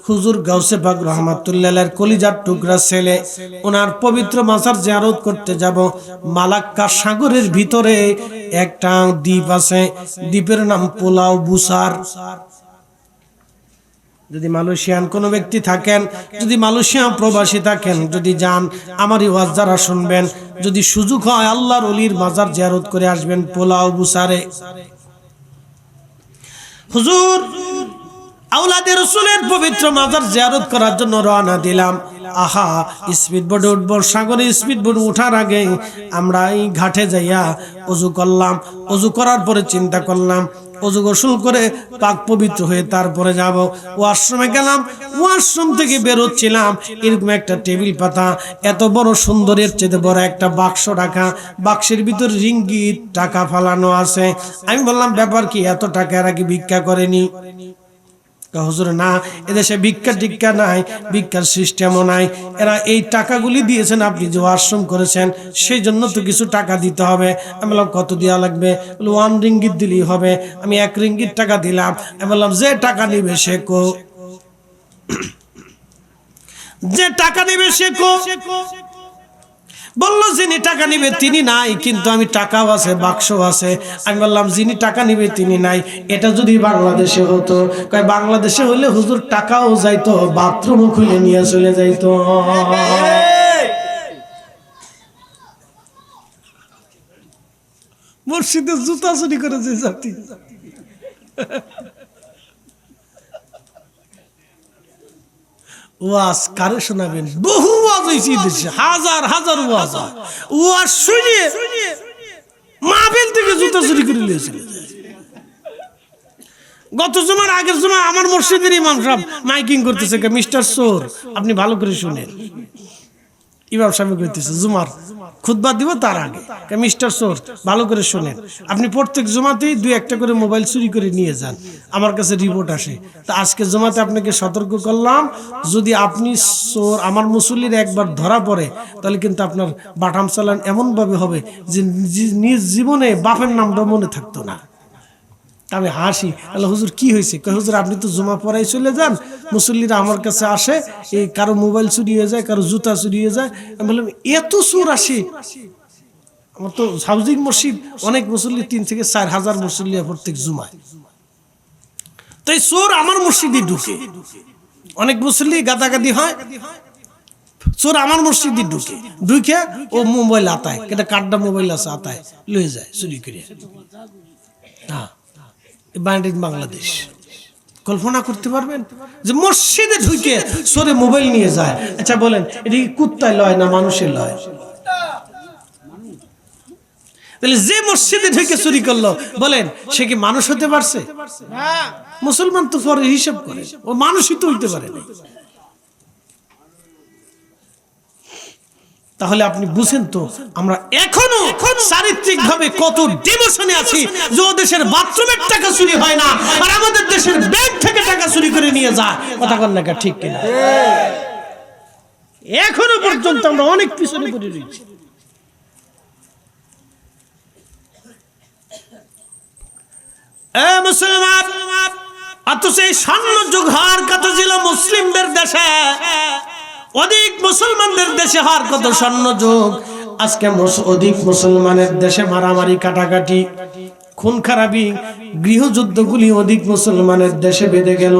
হুজুর গাউসে পাক রহমাতুল্লাহ আলাইহির কলিজার টুকরা ছেলে, ওনার পবিত্র মাজার জিয়ারত করতে যাব। মালাক্কা সাগরের ভিতরে একটা দ্বীপ আছে, দ্বীপের নাম পোলাও বুসার। যদি মালয়েশিয়ান কোনো ব্যক্তি থাকেন, যদি মালয়েশিয়া প্রবাসী থাকেন, যদি যান, আমার এই ওয়াজ যারা শুনবেন, যদি সুযোগ হয় আল্লাহর ওলির মাজার জিয়ারত করে আসবেন পোলাও বুসারে। হুজুর আওলাদে রাসূলের পবিত্র মাজার জিয়ারত করার জন্য রওনা দিলাম। আহা, স্পিড বোটে উঠবো। সাগরে স্পিড বোট ওঠার আগে আমরা এই ঘাটে যাইয়া ওযু করলাম। ওযু করার পরে চিন্তা করলাম ওযু গোসল করে পাক পবিত্র হয়ে তারপরে যাব। ওয়াশরুমে গেলাম। ওয়াশরুম থেকে বেরোচ্ছিলাম, এরকম একটা টেবিল পাতা, এত বড় সুন্দরের চেয়ে বড় একটা বাক্স রাখা, বাক্সের ভিতর রিঙ্গিত টাকা ফালানো আছে। আমি বললাম, ব্যাপার কি, এত টাকা এরা কি ভিক্ষা করেনি? হুজুর না, এদেশে ভিক্ষা টিক্ষা নাই, ভিক্ষার সিস্টেমও নাই। এরা এই টাকাগুলি দিয়েছেন, আপনি যে ওয়াশরুম করেছেন সেই জন্য তো কিছু টাকা দিতে হবে। আমি বললাম, কত দেওয়া লাগবে? 1 রিঙ্গিত দিলেই হবে। আমি 1 রিঙ্গিত টাকা দিলাম। আমি বললাম, যে টাকা নিবে সে কো, যে টাকা নিবে সে কো। বললো, যিনি টাকা নিবে তিনি নাই, কিন্তু আমি টাকাও আছে, বাক্স আছে। আমি বললাম, যিনি টাকা নিবে তিনি নাই। এটা যদি বাংলাদেশে হতো, কয় বাংলাদেশে হলে হুজুর টাকাও যাইতো, বাথরুমও খুলে নিয়ে চলে যাইতো। মসজিদে জুতা চুরি করেছে জাতি। ওয়াজ কারে শোনাবেন? বহু ওয়াজ হয়েছে দেশে, হাজার হাজার ওয়াজ। ওয়াজ শুনিয়ে মাহফিল থেকে জুতা চুরি করে নিয়েছিল। গত জুমার আগের জুমা আমার মসজিদের ইমাম সাহেব মাইকিং করতেছে, মিস্টার সোর আপনি ভালো করে শুনেন। ইমাম সাহেব কইতেছে জুমার খুতবা দিব তার আগে, মিস্টার সোর ভালো করে শুনেন, আপনি প্রত্যেক জুমাতেই 2-1টা করে মোবাইল চুরি করে নিয়ে যান, আমার কাছে রিপোর্ট আসে। তা আজকে জুমাতে আপনাকে সতর্ক করলাম, যদি আপনি সোর আমার মুসল্লির একবার ধরা পড়ে, তাহলে কিন্তু আপনার বাটাম চালান এমন ভাবে হবে যে নিজ জীবনে বাপের নামটা মনে থাকতো না। আমি হাসি, তাহলে হুজুর কি হয়েছে? হুজুর আপনি তো জমা পড়াই চলে যান, মুসল্লিরা আমার কাছে আসে, এই কারো মোবাইল চুরি হয়ে যায়, কারো জুতা চুরি হয়ে যায়। আমি বললাম, এত চোর আসে? আমার তো হাউজিং মসজিদ, অনেক মুসল্লি 3 থেকে 4 হাজার মুসল্লি প্রত্যেক জুমায়। তো এই চোর আমার মসজিদে ঢুকে, অনেক মুসল্লি গাদাগাদি হয়, চোর আমার মসজিদে ঢুকে ও মোবাইল আতায়, এটা কার্ডটা মোবাইল আছে, আতায় লয়ে যায় চুরি করে। হ্যাঁ, বাংলাদেশ। কল্পনা করতে পারবেন যে মসজিদে ঢুকে সরে মোবাইল নিয়ে যায়? আচ্ছা বলেন, এটা কি কুত্তায় লয় না মানুষের লয়? তাহলে যে মসজিদে ঢুকে চুরি করলো, বলেন সে কি মানুষ হতে পারছে? মুসলমান তো পরে হিসাব করে, ও মানুষই তো হইতে পারে না। তাহলে আপনি বুঝেন তো আমরা এখনো চারিত্রিক ভাবে কত ডিমোশনে আছি যে ও দেশের বাথরুমের টাকা চুরি হয় না, আর আমাদের দেশের ব্যাংক থেকে টাকা চুরি করে নিয়ে যায়। কথা কন না, ঠিক কিনা? এখনো পর্যন্ত আমরা অনেক পিছনে পড়ে রয়েছি। মুসলমান, অথচ এই স্বর্ণ যুগ হওয়ার কথা ছিল মুসলিমদের দেশে, অধিক মুসলমানদের দেশে হওয়ার কত স্বর্ণ যুগ। আজকে অধিক মুসলমানের দেশে মারামারি, কাটাকাটি, খুন খারাপি, গৃহযুদ্ধগুলি অধিক মুসলমানের দেশে বেঁধে গেল।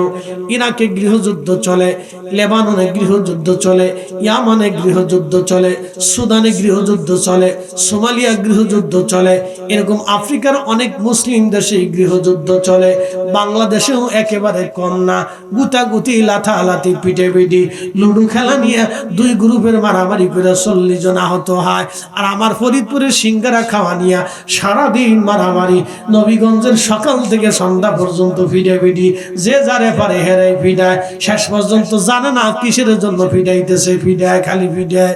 ইরাকে গৃহযুদ্ধ চলে, লেবাননে গৃহযুদ্ধ চলে, ইয়ামানে গৃহযুদ্ধ চলে, সুদানে গৃহযুদ্ধ চলে, সোমালিয়া গৃহযুদ্ধ চলে, এরকম আফ্রিকার অনেক মুসলিম দেশে গৃহযুদ্ধ চলে। বাংলাদেশেও একেবারে কম না, গুতাগুতি, লাথালাথি, পিটেপিটি, লুডু খেলা নিয়ে 2 গ্রুপের মারামারি করে 40 জন আহত হয়। আর আমার ফরিদপুরের সিঙ্গারা খাওয়া নিয়ে সারাদিন মারামারি, নবীগঞ্জের সকাল থেকে সন্ধ্যা পর্যন্ত পিটাপিটি, যে যারে পারে হেরে পিটায়, শেষ পর্যন্ত জানে না কিসের জন্য পিটাইতেছে, পিটায় খালি পিটায়,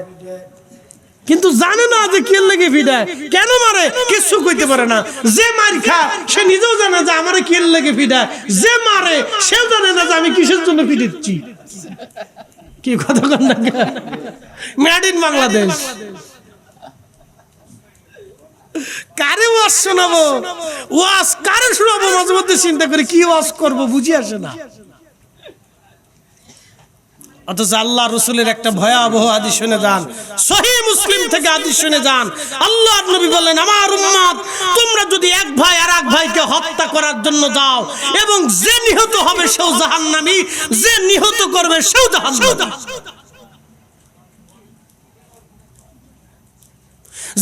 কিন্তু জানে না যে কি লাগে পিটায়, কেন মারে কিছু কইতে পারে না। যে মার খায় সে নিজেও জানে যে আমারে কি লাগে পিটায়, যে মারে সেও জানে না যে আমি কিসের জন্য পিটাচ্ছি। কি কথা কন না, মেড ইন বাংলাদেশ। কারে ওয়াজ শোনাবো, ওয়াজ কারে শোনাবো, মাঝে মধ্যে চিন্তা করে কি ওয়াজ করবো বুঝি আসে না। অথচ আল্লাহ রসুলের একটা ভয়াবহ হাদিস শুনে যান, সহিহ মুসলিম থেকে হাদিস শুনে যান। আল্লাহর নবী বলেন, আমার উম্মত তোমরা যদি এক ভাই আর এক ভাইকে হত্যা করার জন্য যাও এবং যে নিহত হবে সেও জাহান্নামী, যে নিহত করবে সেও জাহান্নামী।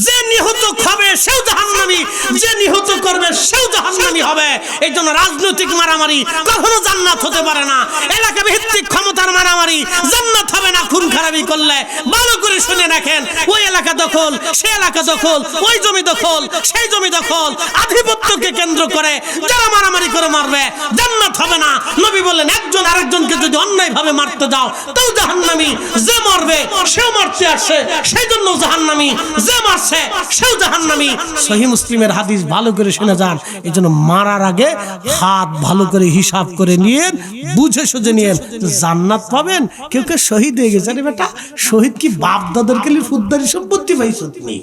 যে নিহত হবে সেও জাহান্নামী, যে নিহত করবে সেও জাহান্নামী হবে। এই জন্য রাজনৈতিক মারামারি কখনো জান্নাত হতে পারে না। এলাকা ভিত্তিক ক্ষমতার মারামারি জান্নাত হবে না। খুন খারাপি করলে ভালো করে শুনে রাখেন, ওই এলাকা দখল, সে এলাকা দখল, ওই জমি দখল, সেই জমি দখল, আধিপত্যকে কেন্দ্র করে যারা মারামারি করে মারবে জান্নাত হবে না। নবী বললেন, একজন আরেকজনকে যদি অন্যায়ভাবে মারতে যাও তাও জাহান্নামী, যে মরবে সেও মরতে আসছে সেই জন্য জাহান্নামী, যে মারছে সেও জাহান্নামী। সহিহ মুসলিমের হাদিস ভালো করে শুনে যান। এই জন্য মারার আগে হাত ভালো করে হিসাব করে নিয়ে বুঝে সুঝে নিয়ে জান্নাত পাবেন। কেউ কেউ শহীদ হয়ে গেছে, আরে বেটা শহীদ কি বাপ দাদার কালি ফুদ্দারি সম্পত্তি পাইছো তুমি?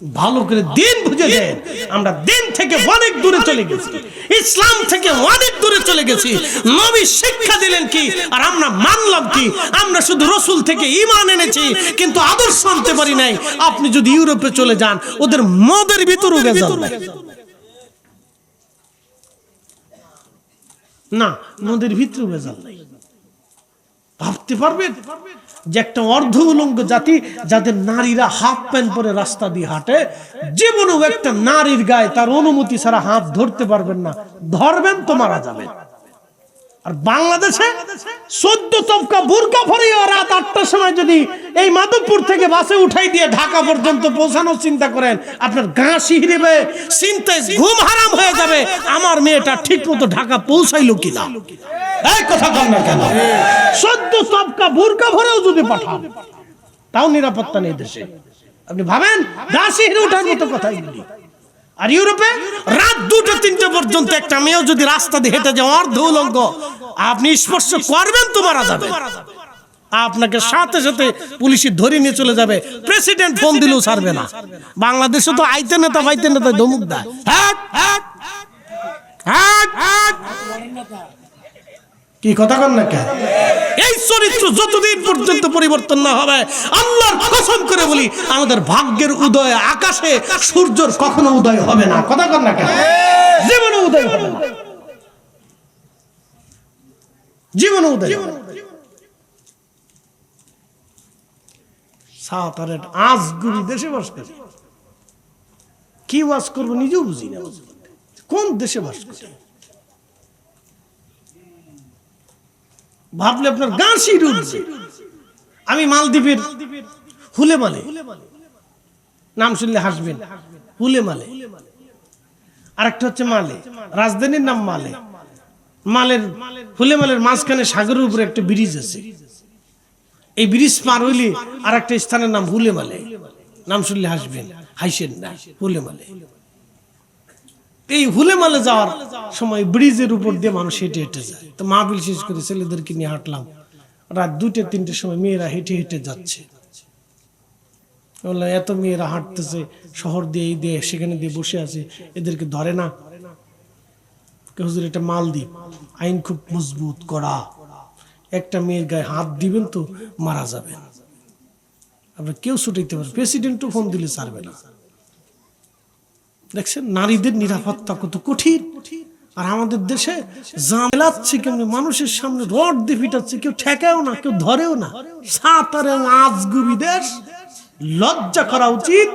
ভালো করে দিন বুঝে দেন। আমরা দিন থেকে অনেক দূরে চলে গেছি, ইসলাম থেকে অনেক দূরে চলে গেছি। নবী শিক্ষা দিলেন কি আর আমরা মানলাম কি? আমরা শুধু রসুল থেকে ঈমান এনেছি কিন্তু আদর্শ আনতে পারি নাই। আপনি যদি ইউরোপে চলে যান, ওদের মদের ভিতরে ভেজাল না, মদের ভিতরে ভেজাল নাই। ভাবতে পারবেন যে একটা অর্ধ উলঙ্গ জাতি, যাদের নারীরা হাফ প্যান্ট পরে রাস্তা দিয়ে হাঁটে, জীবনেও একটা নারীর গায়ে তার অনুমতি ছাড়া হাত ধরতে পারবেন না, ধরবেন তো মারা যাবেন। আর বাংলাদেশে 14 তবকা বুরকা পরে রাত 8টার সময় যদি এই মাধবপুর থেকে বাসে উঠাই দিয়ে ঢাকা পর্যন্ত পৌঁছানোর চিন্তা করেন, আপনার গা শিহরিবে, চিন্তায় ঘুম হারাম হয়ে যাবে। আমার মেয়েটা ঠিক মতো ঢাকা পৌঁছাইলো কিনা, এই কথা বল না কেন? 14 তবকা বুরকা ভরেও যদি পাঠান তাও নিরাপত্তা নেই দেশে। আপনি ভাবেন গা শিহরে ওঠার মতো কথাই বলি। আর ইউরোপে রাত 2টা-3টা পর্যন্ত একটা মেয়েও যদি রাস্তা দিয়ে হেঁটে যায় অর্ধ উলঙ্গ, আপনি স্পর্শ করবেন তো মারা যাবে। আপনাকে সাথে সাথে পুলিশ ধরে নিয়ে চলে যাবে, প্রেসিডেন্ট ফোন দিলেও ছাড়বে না। বাংলাদেশে তো আইতে নেতা বাইতে নেতা ধমক দেয়। কি কথা কন না কেন? এই চরিত্র যতদিন পর্যন্ত পরিবর্তন না হবে, আল্লাহর কসম করে বলি, আমাদের ভাগ্যের উদয় আকাশে সূর্যের কখনো উদয় হবে না। কথা কন না কেন? জীবনে উদয় হবে না, জীবনে উদয় হবে না। সাতারের আজগুবি দেশে বাস করে কি ওয়াজ করবো নিজেও বুঝি না। কোন দেশে বাস করে ভাবলে আপনার গা শিহরে উঠবে। আমি মালদ্বীপের হুলেমালে, নাম শুনলে হাসবেন, হুলেমালে। আরেকটা হচ্ছে মালে, রাজধানীর নাম মালে। মালের হুলেমালের মাঝখানে সাগরের উপরে একটা ব্রিজ আছে। এই ব্রিজ পার হইলে আর একটা স্থানের নাম হুলেমালে। নাম শুনলে হাসবেন, হাসেন না, হুলেমালে। এই হুলেমালে যাওয়ার সময় ব্রিজের উপর দিয়ে মানুষ হেঁটে হেঁটে যায়। তো মাহফিল শেষ করে ছেলেদেরকে নিয়ে হাঁটলাম, রাত 2-3টার সময় মেয়েরা হেঁটে হেঁটে যাচ্ছে। বললাম এত মেয়েরা হাঁটতেছে শহর দিয়ে, এই দিয়ে সেখানে দিয়ে বসে আছে, এদেরকে ধরে না? হুজুর এটা মালদ্বীপ, আইন খুব মজবুত করা, একটা মেয়ের গায়ে হাত দিবেন তো মারা যাবে। আপনার কেউ ছুটাইতে পারবে, প্রেসিডেন্টও ফোন দিলে ছাড়বে না। দেখছেন নারীদের নিরাপত্তা কত কঠিন। আর আমাদের দেশে জামেলাচ্ছে কেমন, মানুষের সামনে রড দিয়ে পিটাচ্ছে, কেউ ঠেকাও না, কেউ ধরেও না। সাতারে আজগুবি দেশ, লজ্জা করা উচিত।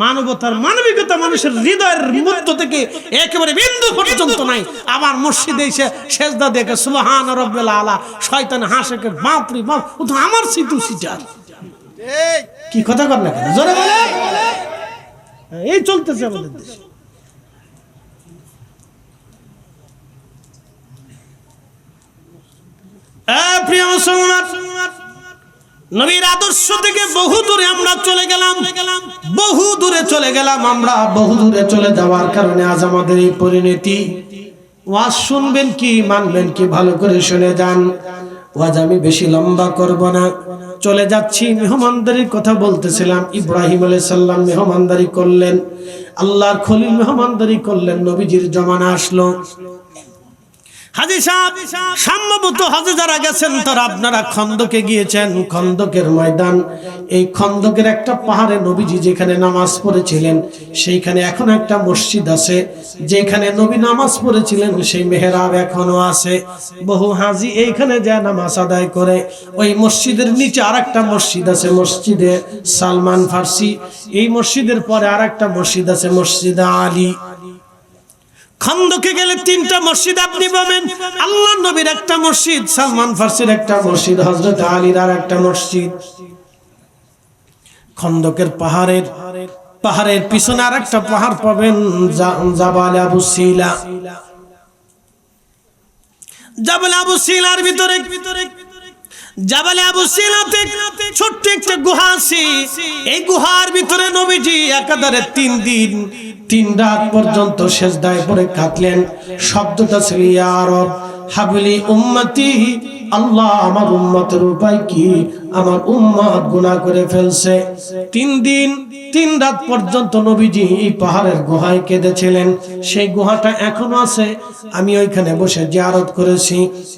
মানবতার মানবিকতা মানুষের হৃদয়ের মধ্য থেকে একেবারে বিন্দু পর্যন্ত নাই। আবার মসজিদে এসে সেজদা দেখে সুবহান রাব্বিল আলা, শয়তান হাসে কে বাপ রে বাপ, ও তো আমার সিটু সিটার। কি কথা কর না কেন, জোরে বলে। এই চলতেছে আমাদের দেশে। প্রিয় মুসলমান, নবীর আদর্শ থেকে বহু দূরে আমরা চলে গেলাম, বহু দূরে চলে গেলাম। আমরা বহু দূরে চলে যাওয়ার কারণে আজ আমাদের এই পরিণতি। ওয়াজ শুনবেন কি মানবেন কি ভালো করে শুনে যান। ওয়াজ আমি বেশি লম্বা করব না, চলে যাচ্ছি। মেহমানদারির কথা বলতেছিলাম। ইব্রাহিম আলাইহিস সালাম মেহমানদারি করলেন, আল্লাহর খলিল মেহমানদারি করলেন, নবীজির জমানা আসলো। হাজী সাহেব সম্ভবত হজে যারা গেছেন তারা আপনারা খন্দকে গিয়েছেন, খন্দকের ময়দান। এই খন্দকের একটা পাহাড়ে নবীজি যেখানে নামাজ পড়েছিলেন সেইখানে এখন একটা মসজিদ আছে। যেখানে নবী নামাজ পড়েছিলেন সেই মেহরাব এখনো আছে। বহু হাজী এইখানে যায় নামাজ আদায় করে। ওই মসজিদের নিচে আরেকটা মসজিদ আছে, মসজিদে সালমান ফার্সি। এই মসজিদের পরে আরেকটা মসজিদ আছে, মসজিদে আলী। খন্দকে গেলে তিনটা মসজিদ আপনি পাবেন। আল্লাহ নবীর একটা মসজিদ, সালমান ফার্সির একটা মসজিদ, হযরত আলীর আর একটা মসজিদ। খন্দকের পাহাড়ের পিছনে আর একটা পাহাড় পাবেন, জাবাল আবু সিলা। জাবাল আবু সিলার ভিতরে জাবালে আবু সিলাতে ছোট্ট একটা গুহা আছে। এই গুহার ভিতরে নবীজি একাধারে 3 দিন 3 রাত পর্যন্ত সিজদায় পড়ে কাঁদলেন। শব্দটা ছিল ইয়া রব হাবলি উম্মতি, আল্লাহ আমার উম্মতের উপায় কি, আমার উম্মত গুনাহ করে ফেলছে। 3 দিন 3 রাত পর্যন্ত নবীজি এই পাহাড়ের গুহায় কেঁদেছিলেন। সেই গুহাটা এখনো আছে। আমি ওইখানে বসে জিয়ারত করেছি।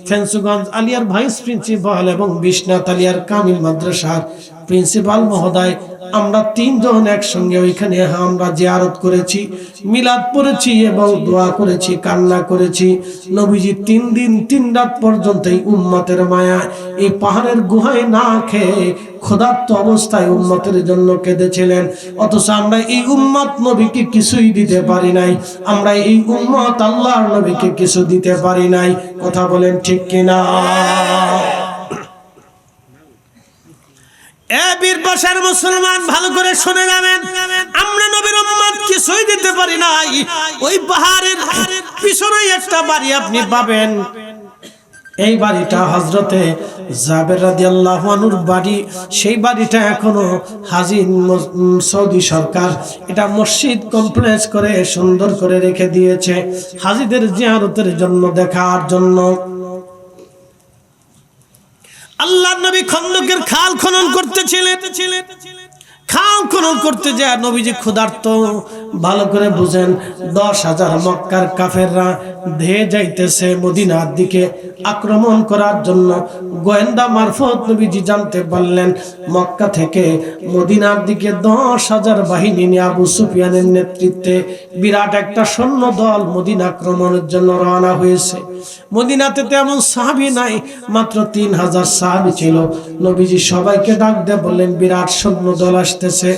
ফেন্সুগঞ্জ আলিয়ার ভাইস প্রিন্সিপাল এবং বিশ্বনাথ আলিয়ার কামিল মাদ্রাসার প্রিন্সিপাল মহোদয়, আমরা 3 জন একসঙ্গে ওইখানে আমরা জিয়ারত করেছি, মিলাদ পড়েছি এবং দোয়া করেছি, কান্না করেছি। নবীজি 3 দিন 3 রাত পর্যন্ত এই উম্মতের মায়া এই পাহাড়ের গুহায় না খেয়ে ক্ষুধার্ত অবস্থায় উম্মতের জন্য কেঁদেছিলেন। অথচ আমরা এই উম্মত নবীকে কিছুই দিতে পারি নাই। আমরা এই উম্মত আল্লাহর নবীকে কিছু দিতে পারি নাই। কথা বলেন ঠিক কিনা? এ বীরবাসার মুসলমান ভালো করে শুনে যাবেন, আমরা নবীর উম্মত কিছুই দিতে পারি নাই। ওই পাহাড়ের পিছনে একটা বাড়ি আপনি পাবেন। এই বাড়িটা হযরতে জাবের রাদিয়াল্লাহু আনহুর বাড়ি। সেই বাড়িটা এখনো হাজী সৌদি সরকার এটা মসজিদ কমপ্লেক্স করে সুন্দর করে রেখে দিয়েছে হাজীদের জিয়ারতের জন্য, দেখার জন্য। আল্লাহর নবী খন্দকের খাল খনন করতেছিলেন। খাল খনন করতে যায় নবীজি ক্ষুধার্ত। ভালো করে বুঝেন, 10,000 মক্কার কাফেররা ধেয়ে যাইতেছে মদিনার দিকে আক্রমণ করার জন্য। গোয়েন্দা মারফত নবীজি জানতে পারলেন মক্কা থেকে মদিনার দিকে 10,000 বাহিনী নিয়ে আবু সুফিয়ানের নেতৃত্বে বিরাট একটা সৈন্য দল মদিনা আক্রমণের জন্য রওনা হয়েছে। মদিনাতে তেমন সাহাবী নাই, মাত্র 3,000 সাহাবী ছিল। নবীজি সবাইকে ডাক দিয়ে বললেন, বিরাট সৈন্য দল আসতেছে,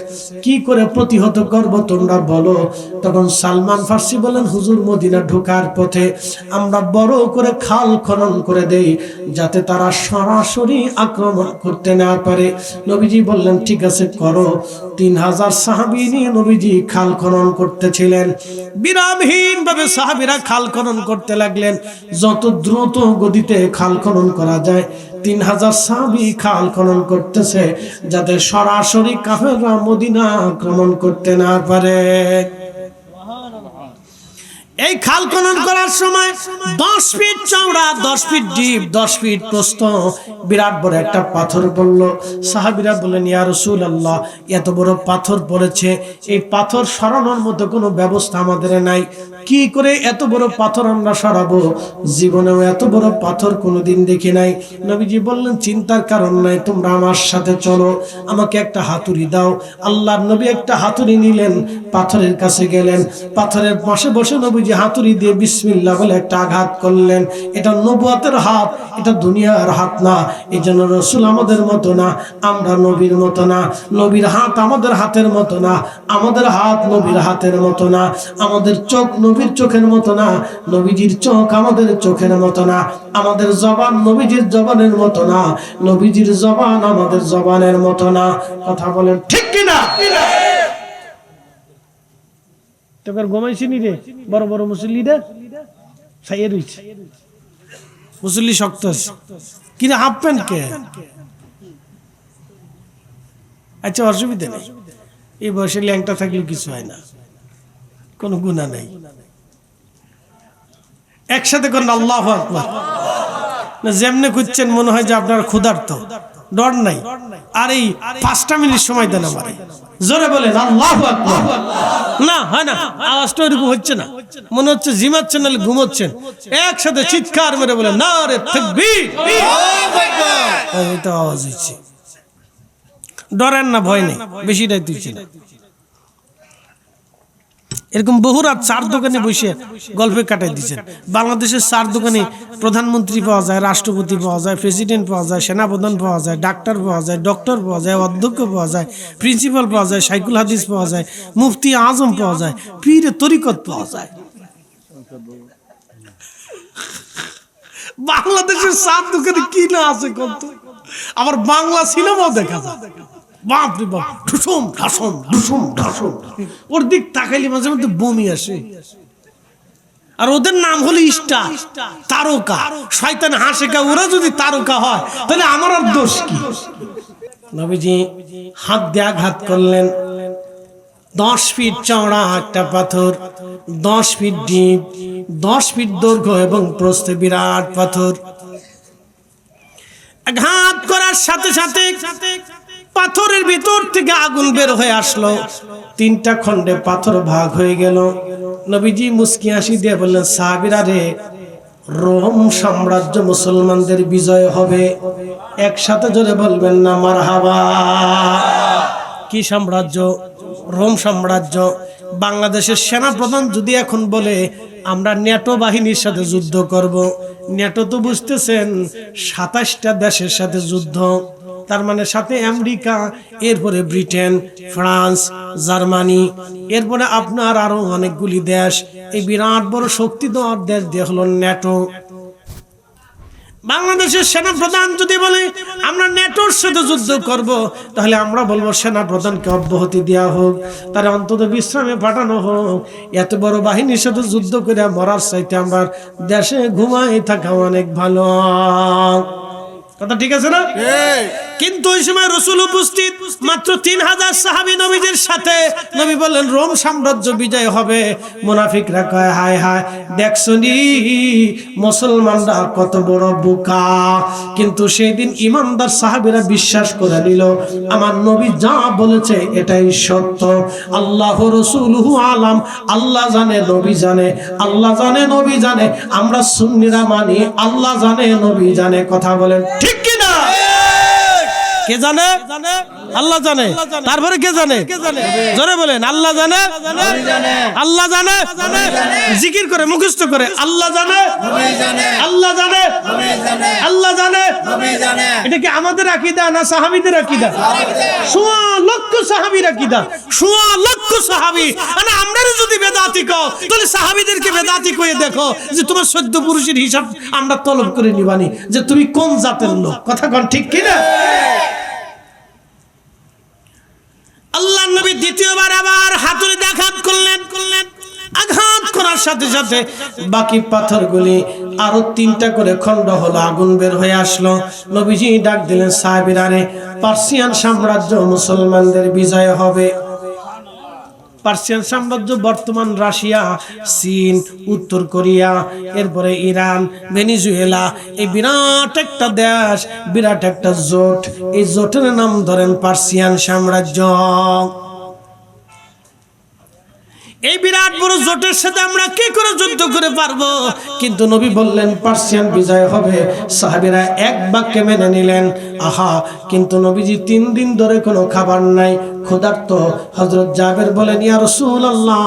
কি করে প্রতিহত করব তোমরা বলো। তখন সালমান ফার্সি বলেন, হুজুর মদিনা ঢোকার পথে আমরা বড় করে খাল খনন করে দেই যাতে তারা সরাসরি আক্রমণ করতে না পারে। নবীজি বললেন, ঠিক আছে করো। 3,000 সাহাবী নিয়ে নবীজি খাল খনন করতেছিলেন। বিরামহীন ভাবে সাহাবীরা খাল খনন করতে লাগলেন। যত দ্রুত গতিতে খাল খনন করা যায় 3,000 সাহাবী খাল খনন করতেছে যাতে সরাসরি কাফেররা মদিনা আক্রমণ করতে না পারে। এই খাল খনন করার সময় 10 ফিট চওড়া, 10 ফিট ডিপ, 10 ফিট প্রস্থ বিরাট বড় একটা পাথর পড়লো। সাহাবীরা বললেন, ইয়া রাসূলুল্লাহ, এত বড় পাথর পড়েছে, এই পাথর সরানোর মতো কোনো ব্যবস্থা আমাদের নাই। কি করে এত বড় পাথর আমরা সরাবো? জীবনেও এত বড় পাথর কোনোদিন দেখি নাই। নবীজি বললেন, চিন্তার কারণ নাই, তোমরা আমার সাথে চলো, আমাকে একটা হাতুড়ি দাও। আল্লাহর নবী একটা হাতুড়ি নিলেন, পাথরের কাছে গেলেন, পাথরের পাশে বসে নবীজি হাতুড়ি দিয়ে বিসমিল্লাহ বলে একটা আঘাত করলেন। এটা নবুয়তের হাত, এটা দুনিয়ার হাত না। এই জন্য রাসূল আমাদের মতো না, আমরা নবীর মতো না। নবীর হাত আমাদের হাতের মতো না, আমাদের হাত নবীর হাতের মতো না। আমাদের চোখ নবীর চোখের মতো না, নবীজির চোখ আমাদের চোখের মতো না। আমাদের জবান নবীজির জবানের মতো না, নবীজির জবান আমাদের জবানের মতো না। কথা বলেন ঠিক কিনা? তোর ঘুমাইছি নি রে? বড় বড় মুসল্লিরা ছাইয়ে রইছে, মুসল্লি শক্ত আছে কিনা? হাফ প্যান্ট কে? আচ্ছা, অসুবিধা নেই, এই বয়সে ল্যাংটা থাকলে কিছু হয় না, কোনো গুনাহ নেই। একসাথে করেন আল্লাহু আকবার। না যেমনে করছেন মনে হয় যে আপনার ক্ষুধার্ত, ডর নাই। আর এই 5টা মিনিট সময় দেন আমারে, জোরে বলেন আল্লাহু আকবার। না হয় না, আওয়াজটা এরকম হচ্ছে না, মনে হচ্ছে জিমাচ্ছেন নাহলে ঘুমোচ্ছেন। একসাথে চিৎকার মেরে বলেন নারে তাকবীর। এই তো আওয়াজ হচ্ছে, ডরেন না, ভয় নেই, বেশিটাই তুইছে না। এরকম বহু রাত 4 দোকানে বসে গল্পে কাটাই দিচ্ছেন। বাংলাদেশের 4 দোকানে প্রধানমন্ত্রী পাওয়া যায়, রাষ্ট্রপতি পাওয়া যায়, প্রেসিডেন্ট পাওয়া যায়, সেনাপ্রধান পাওয়া যায়, ডাক্তার পাওয়া যায়, ডক্টর পাওয়া যায়, অধ্যক্ষ পাওয়া যায়, প্রিন্সিপাল পাওয়া যায়, শাইখুল হাদিস পাওয়া যায়, মুফতি আজম পাওয়া যায়, পীরে তরিকত পাওয়া যায়। বাংলাদেশের 4 দোকানে কি না আছে কত। আবার বাংলা সিনেমাও দেখা যায়, বাপ রে বাপ, ঢুসুম ঢাসুম ঢুসুম ঢাসুম, ওর দিক তাকাইলে মাঝে মধ্যে বমি আসে। আর ওদের নাম হলো স্টার, তারকা। শয়তান হাসে কা, ওরা যদি তারকা হয় তাহলে আমার আর দোষ কি? নবীজি হাত দিয়ে আঘাত করলেন। 10 ফিট চওড়া একটা পাথর, 10 ফিট ডিপ, 10 ফিট দৈর্ঘ্য এবং প্রস্থে বিরাট পাথর। আঘাত করার সাথে সাথে পাথরের ভিতর থেকে আগুন বের হয়ে আসলো। 3টা খণ্ডে পাথর ভাগ হয়ে গেল। নবীজি মুস্কি হাসি দিয়ে বললেন, সাহাবীরা রে, রোম সাম্রাজ্য মুসলমানদের বিজয় হবে। একসাথে জোরে বলবেন না মারহাবা। কি সাম্রাজ্য? রোম সাম্রাজ্য। বাংলাদেশের সেনাপ্রধান যদি এখন বলে আমরা ন্যাটো বাহিনীর সাথে যুদ্ধ করব, ন্যাটো তো বুঝতেছেন 27টা দেশের সাথে যুদ্ধ, তার মানে সাথে আমেরিকা, এরপরে ব্রিটেন, ফ্রান্স, জার্মানি, এরপরে আপনার আরো অনেকগুলি দেশ। এই বিরাট বড় শক্তিধর দেশ দিয়ে হলো ন্যাটো। বাংলাদেশের সেনাপ্রধান যদি বলে আমরা ন্যাটোর সাথে যুদ্ধ করব, তাহলে আমরা বলবো সেনাপ্রধানকে অব্যাহতি দেওয়া হোক, তার অন্তত বিশ্রামে পাঠানো হোক। এত বড় বাহিনীর সাথে যুদ্ধ করে মরার চাইতে আমার দেশে ঘুমাই থাকা অনেক ভালো। কথা ঠিক আছে না? কিন্তু ওই সময় রাসূল উপস্থিত, মাত্র 3000 সাহাবী নবীদের সাথে। নবী বললেন রোম সাম্রাজ্য বিজয় হবে। মুনাফিকরা কয় হায় হায়, দেখছনি মুসলমানরা কত বড় বোকা। কিন্তু সেই দিন ইমানদার সাহাবীরা বিশ্বাস করে নিল আমার নবী যা বলেছে এটাই সত্য। আল্লাহ রাসূলুহু আলাম, আল্লাহ জানে নবী জানে, আল্লাহ জানে নবী জানে। আমরা সুন্নিরা মানি আল্লাহ জানে নবী জানে। কথা বলেন ঠিক কি না? কে জানে? আল্লাহ জানে। তারপরে কে জানে? জোরে বলেন আল্লাহ জানে, আল্লাহ জানে। জিকির করে মুখস্থ করে আল্লাহ জানে, আল্লাহ জানে, আল্লাহ জানে। এটা কি আমাদের আকীদা না সাহাবীদের আকীদা? 1.5 লক্ষ সাহাবীর আকীদা, 1.5 লক্ষ সাহাবী। মানে আমরা যদি বেদাতি কও তাহলে সাহাবীদেরকে বেদাতি কয়ে দেখো যে তোমার 14 পুরুষের হিসাব আমরা তলব করে নিবানি যে তুমি কোন জাতের লোক। কথা কোন ঠিক কি না? আল্লাহ নবী দ্বিতীয়বার আবার হাতুড়ি দিয়ে আঘাত করলেন। আঘাত করার সাথে সাথে বাকি পাথরগুলি আরো 3টা করে খণ্ড হলো, আগুন বের হয়ে আসলো। নবীজি ডাক দিলেন, সাহাবীরা রে, পার্সিয়ান সাম্রাজ্য মুসলমানদের বিজয় হবে। পার্সিয়ান সাম্রাজ্য বর্তমান রাশিয়া, চীন, উত্তর কোরিয়া, এরপরে ইরান, ভেনিজুয়েলা, এই বিরাট একটা দেশ, বিরাট একটা জোট। এই জোটের নাম ধরেন পার্সিয়ান সাম্রাজ্য। এই বিরাট বড় জোটের সাথে আমরা কি করে যুদ্ধ করে পারবো? কিন্তু নবী বললেন পার্সিয়ান বিজয় হবে। সাহাবীরা এক বাক্যে মেনে নিলেন। আহা, কিন্তু নবীজি 3 দিন ধরে কোনো খাবার নাই, ক্ষুধার্ত। হযরত জাবের বলেন, ইয়া রাসূলুল্লাহ,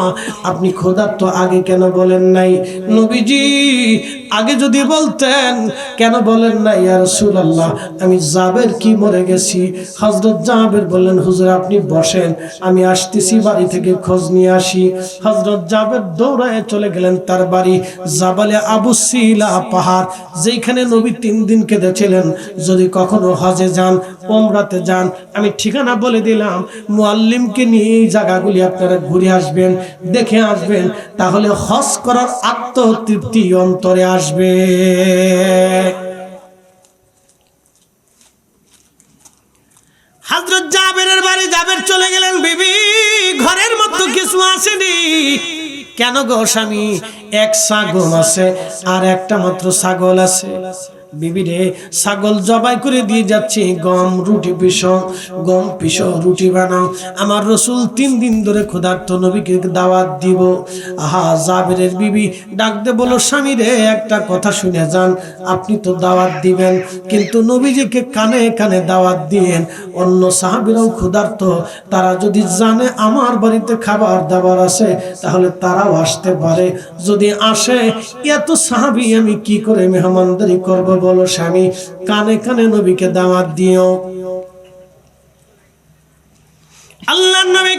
আপনি ক্ষুধার্ত আগে কেন বলেন নাই? নবীজি আগে যদি বলতেন কেন বলেন না ইয়া রাসূলুল্লাহ, আমি জাবের কি মরে গেছি। হযরত জাবের বললেন, হুজুর আপনি বসেন, আমি আসতেছি, বাড়ি থেকে খোঁজ নিয়ে আসি। হযরত জাবের দৌড়ায় চলে গেলেন তার বাড়ি, জাবালে আবু সিলা পাহাড়, যেখানে নবী 3 দিন কেঁদেছিলেন। যদি কখনো হজে যান, উমরাতে যান, আমি ঠিকানা বলে দিলাম, মুআল্লিমকে নিয়ে এই জায়গাগুলি আপনারা ঘুরে আসবেন, দেখে আসবেন, তাহলে হজ করার আত্মতৃপ্তি অন্তরে আসবে। হযরত জাবেরের বাড়ি জাবের চলে গেলেন। বিবি ঘরের মধ্যে কিছু আসেনি, কেন গো স্বামী, এক ছাগল আছে আর একটা মাত্র ছাগল আছে। বিবি রে, ছাগল জবাই করে দিয়ে যাচ্ছি, গম রুটি পিসো, গম পিসো, রুটি বানাও। আমার রসুল 3 দিন ধরে ক্ষুধার্ত নবীকে দাওয়াত দিব। আহা, জাবেরের বিবি ডাক দে বলো, স্বামী রে একটা কথা শুনে যান, আপনি তো দাওয়াত দিবেন কিন্তু নবীজিকে কানে কানে দাওয়াত দিয়েন। অন্য সাহাবীরাও ক্ষুধার্ত, তারা যদি জানে আমার বাড়িতে খাবার দাবার আছে তাহলে তারাও আসতে পারে। যদি আসে, এত সাহাবী আমি কি করে মেহমানদারি করব বলো স্বামী, কানে কানে নবীকে দাওয়াত দিও। আল্লাহর নবী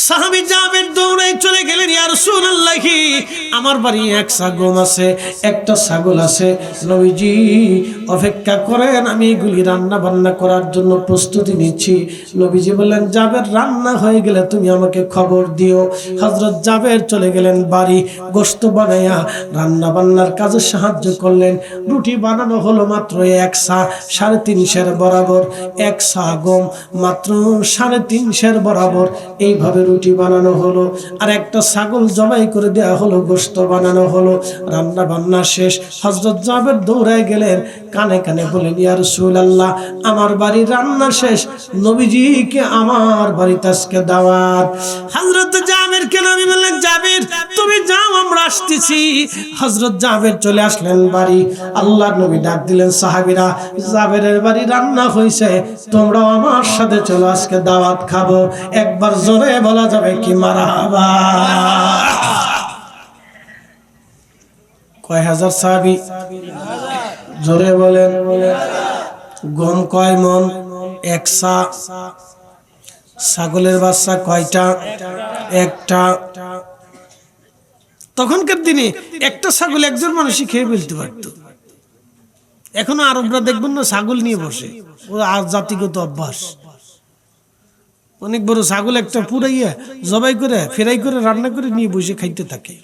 সাহাবী জাবের দৌড়ে চলে গেলেন, ইয়া রাসূলুল্লাহ, আমার বাড়ি এক ছাগল আছে, একটা ছাগল আছে, নবীজি অপেক্ষা করেন, আমি এগুলি রান্না বান্না করার জন্য প্রস্তুতি নিচ্ছি। নবীজি বললেন, জাবের রান্না হয়ে গেলে তুমি আমাকে খবর দিও। হযরত জাবের চলে গেলেন বাড়ি, গোশত বানায়া রান্না বান্নার কাজে সাহায্য করলেন। রুটি বানানো হলো মাত্র 1 সা, 3.5 সের বরাবর, 1 সা গম মাত্র 3.5 সের বরাবর, এইভাবে রুটি বানানো হলো। আর একটা ছাগল জবাই করে দেয়া হলো, গোশত বানানো হলো। রান্না বান্না শেষ, হযরত জাবের দৌড়ায় গেলেন, কানে কানে বলেন, ইয়া রাসূলুল্লাহ, আমার বাড়ি রান্না শেষ, নবীজিকে আমার বাড়িতে আজকে দাওয়াত। হযরত জাবেরকে নবী বললেন, জাবের তুমি যাও, আমরা আসতেছি। হযরত জাবের চলে আসলেন বাড়ি। আল্লাহর নবী ডাক দিলেন, সাহাবীরা, জাবেরের বাড়ি রান্না হইছে, তোমরাও আমার সাথে চলো, আজকে দাওয়াত খাবো। একবার জোরে বলা যাবে কি মারহাবা? কয় হাজার সাহাবী? জোরে বলেন। গম কয় মন? 1 সা। ছাগলের বাচ্চা কয়টা? একটা। তখনকার দিনে একটা ছাগল একজন মানুষই খেয়ে ফেলতে পারত। এখনো আরবরা দেখবেন না ছাগল নিয়ে বসে, ও আর জাতিগত অভ্যাস। অনেক বড় ছাগল একটা পুরাইয়া জবাই করে ফ্রাই করে রান্না করে নিয়ে বসে খাইতে থাকে।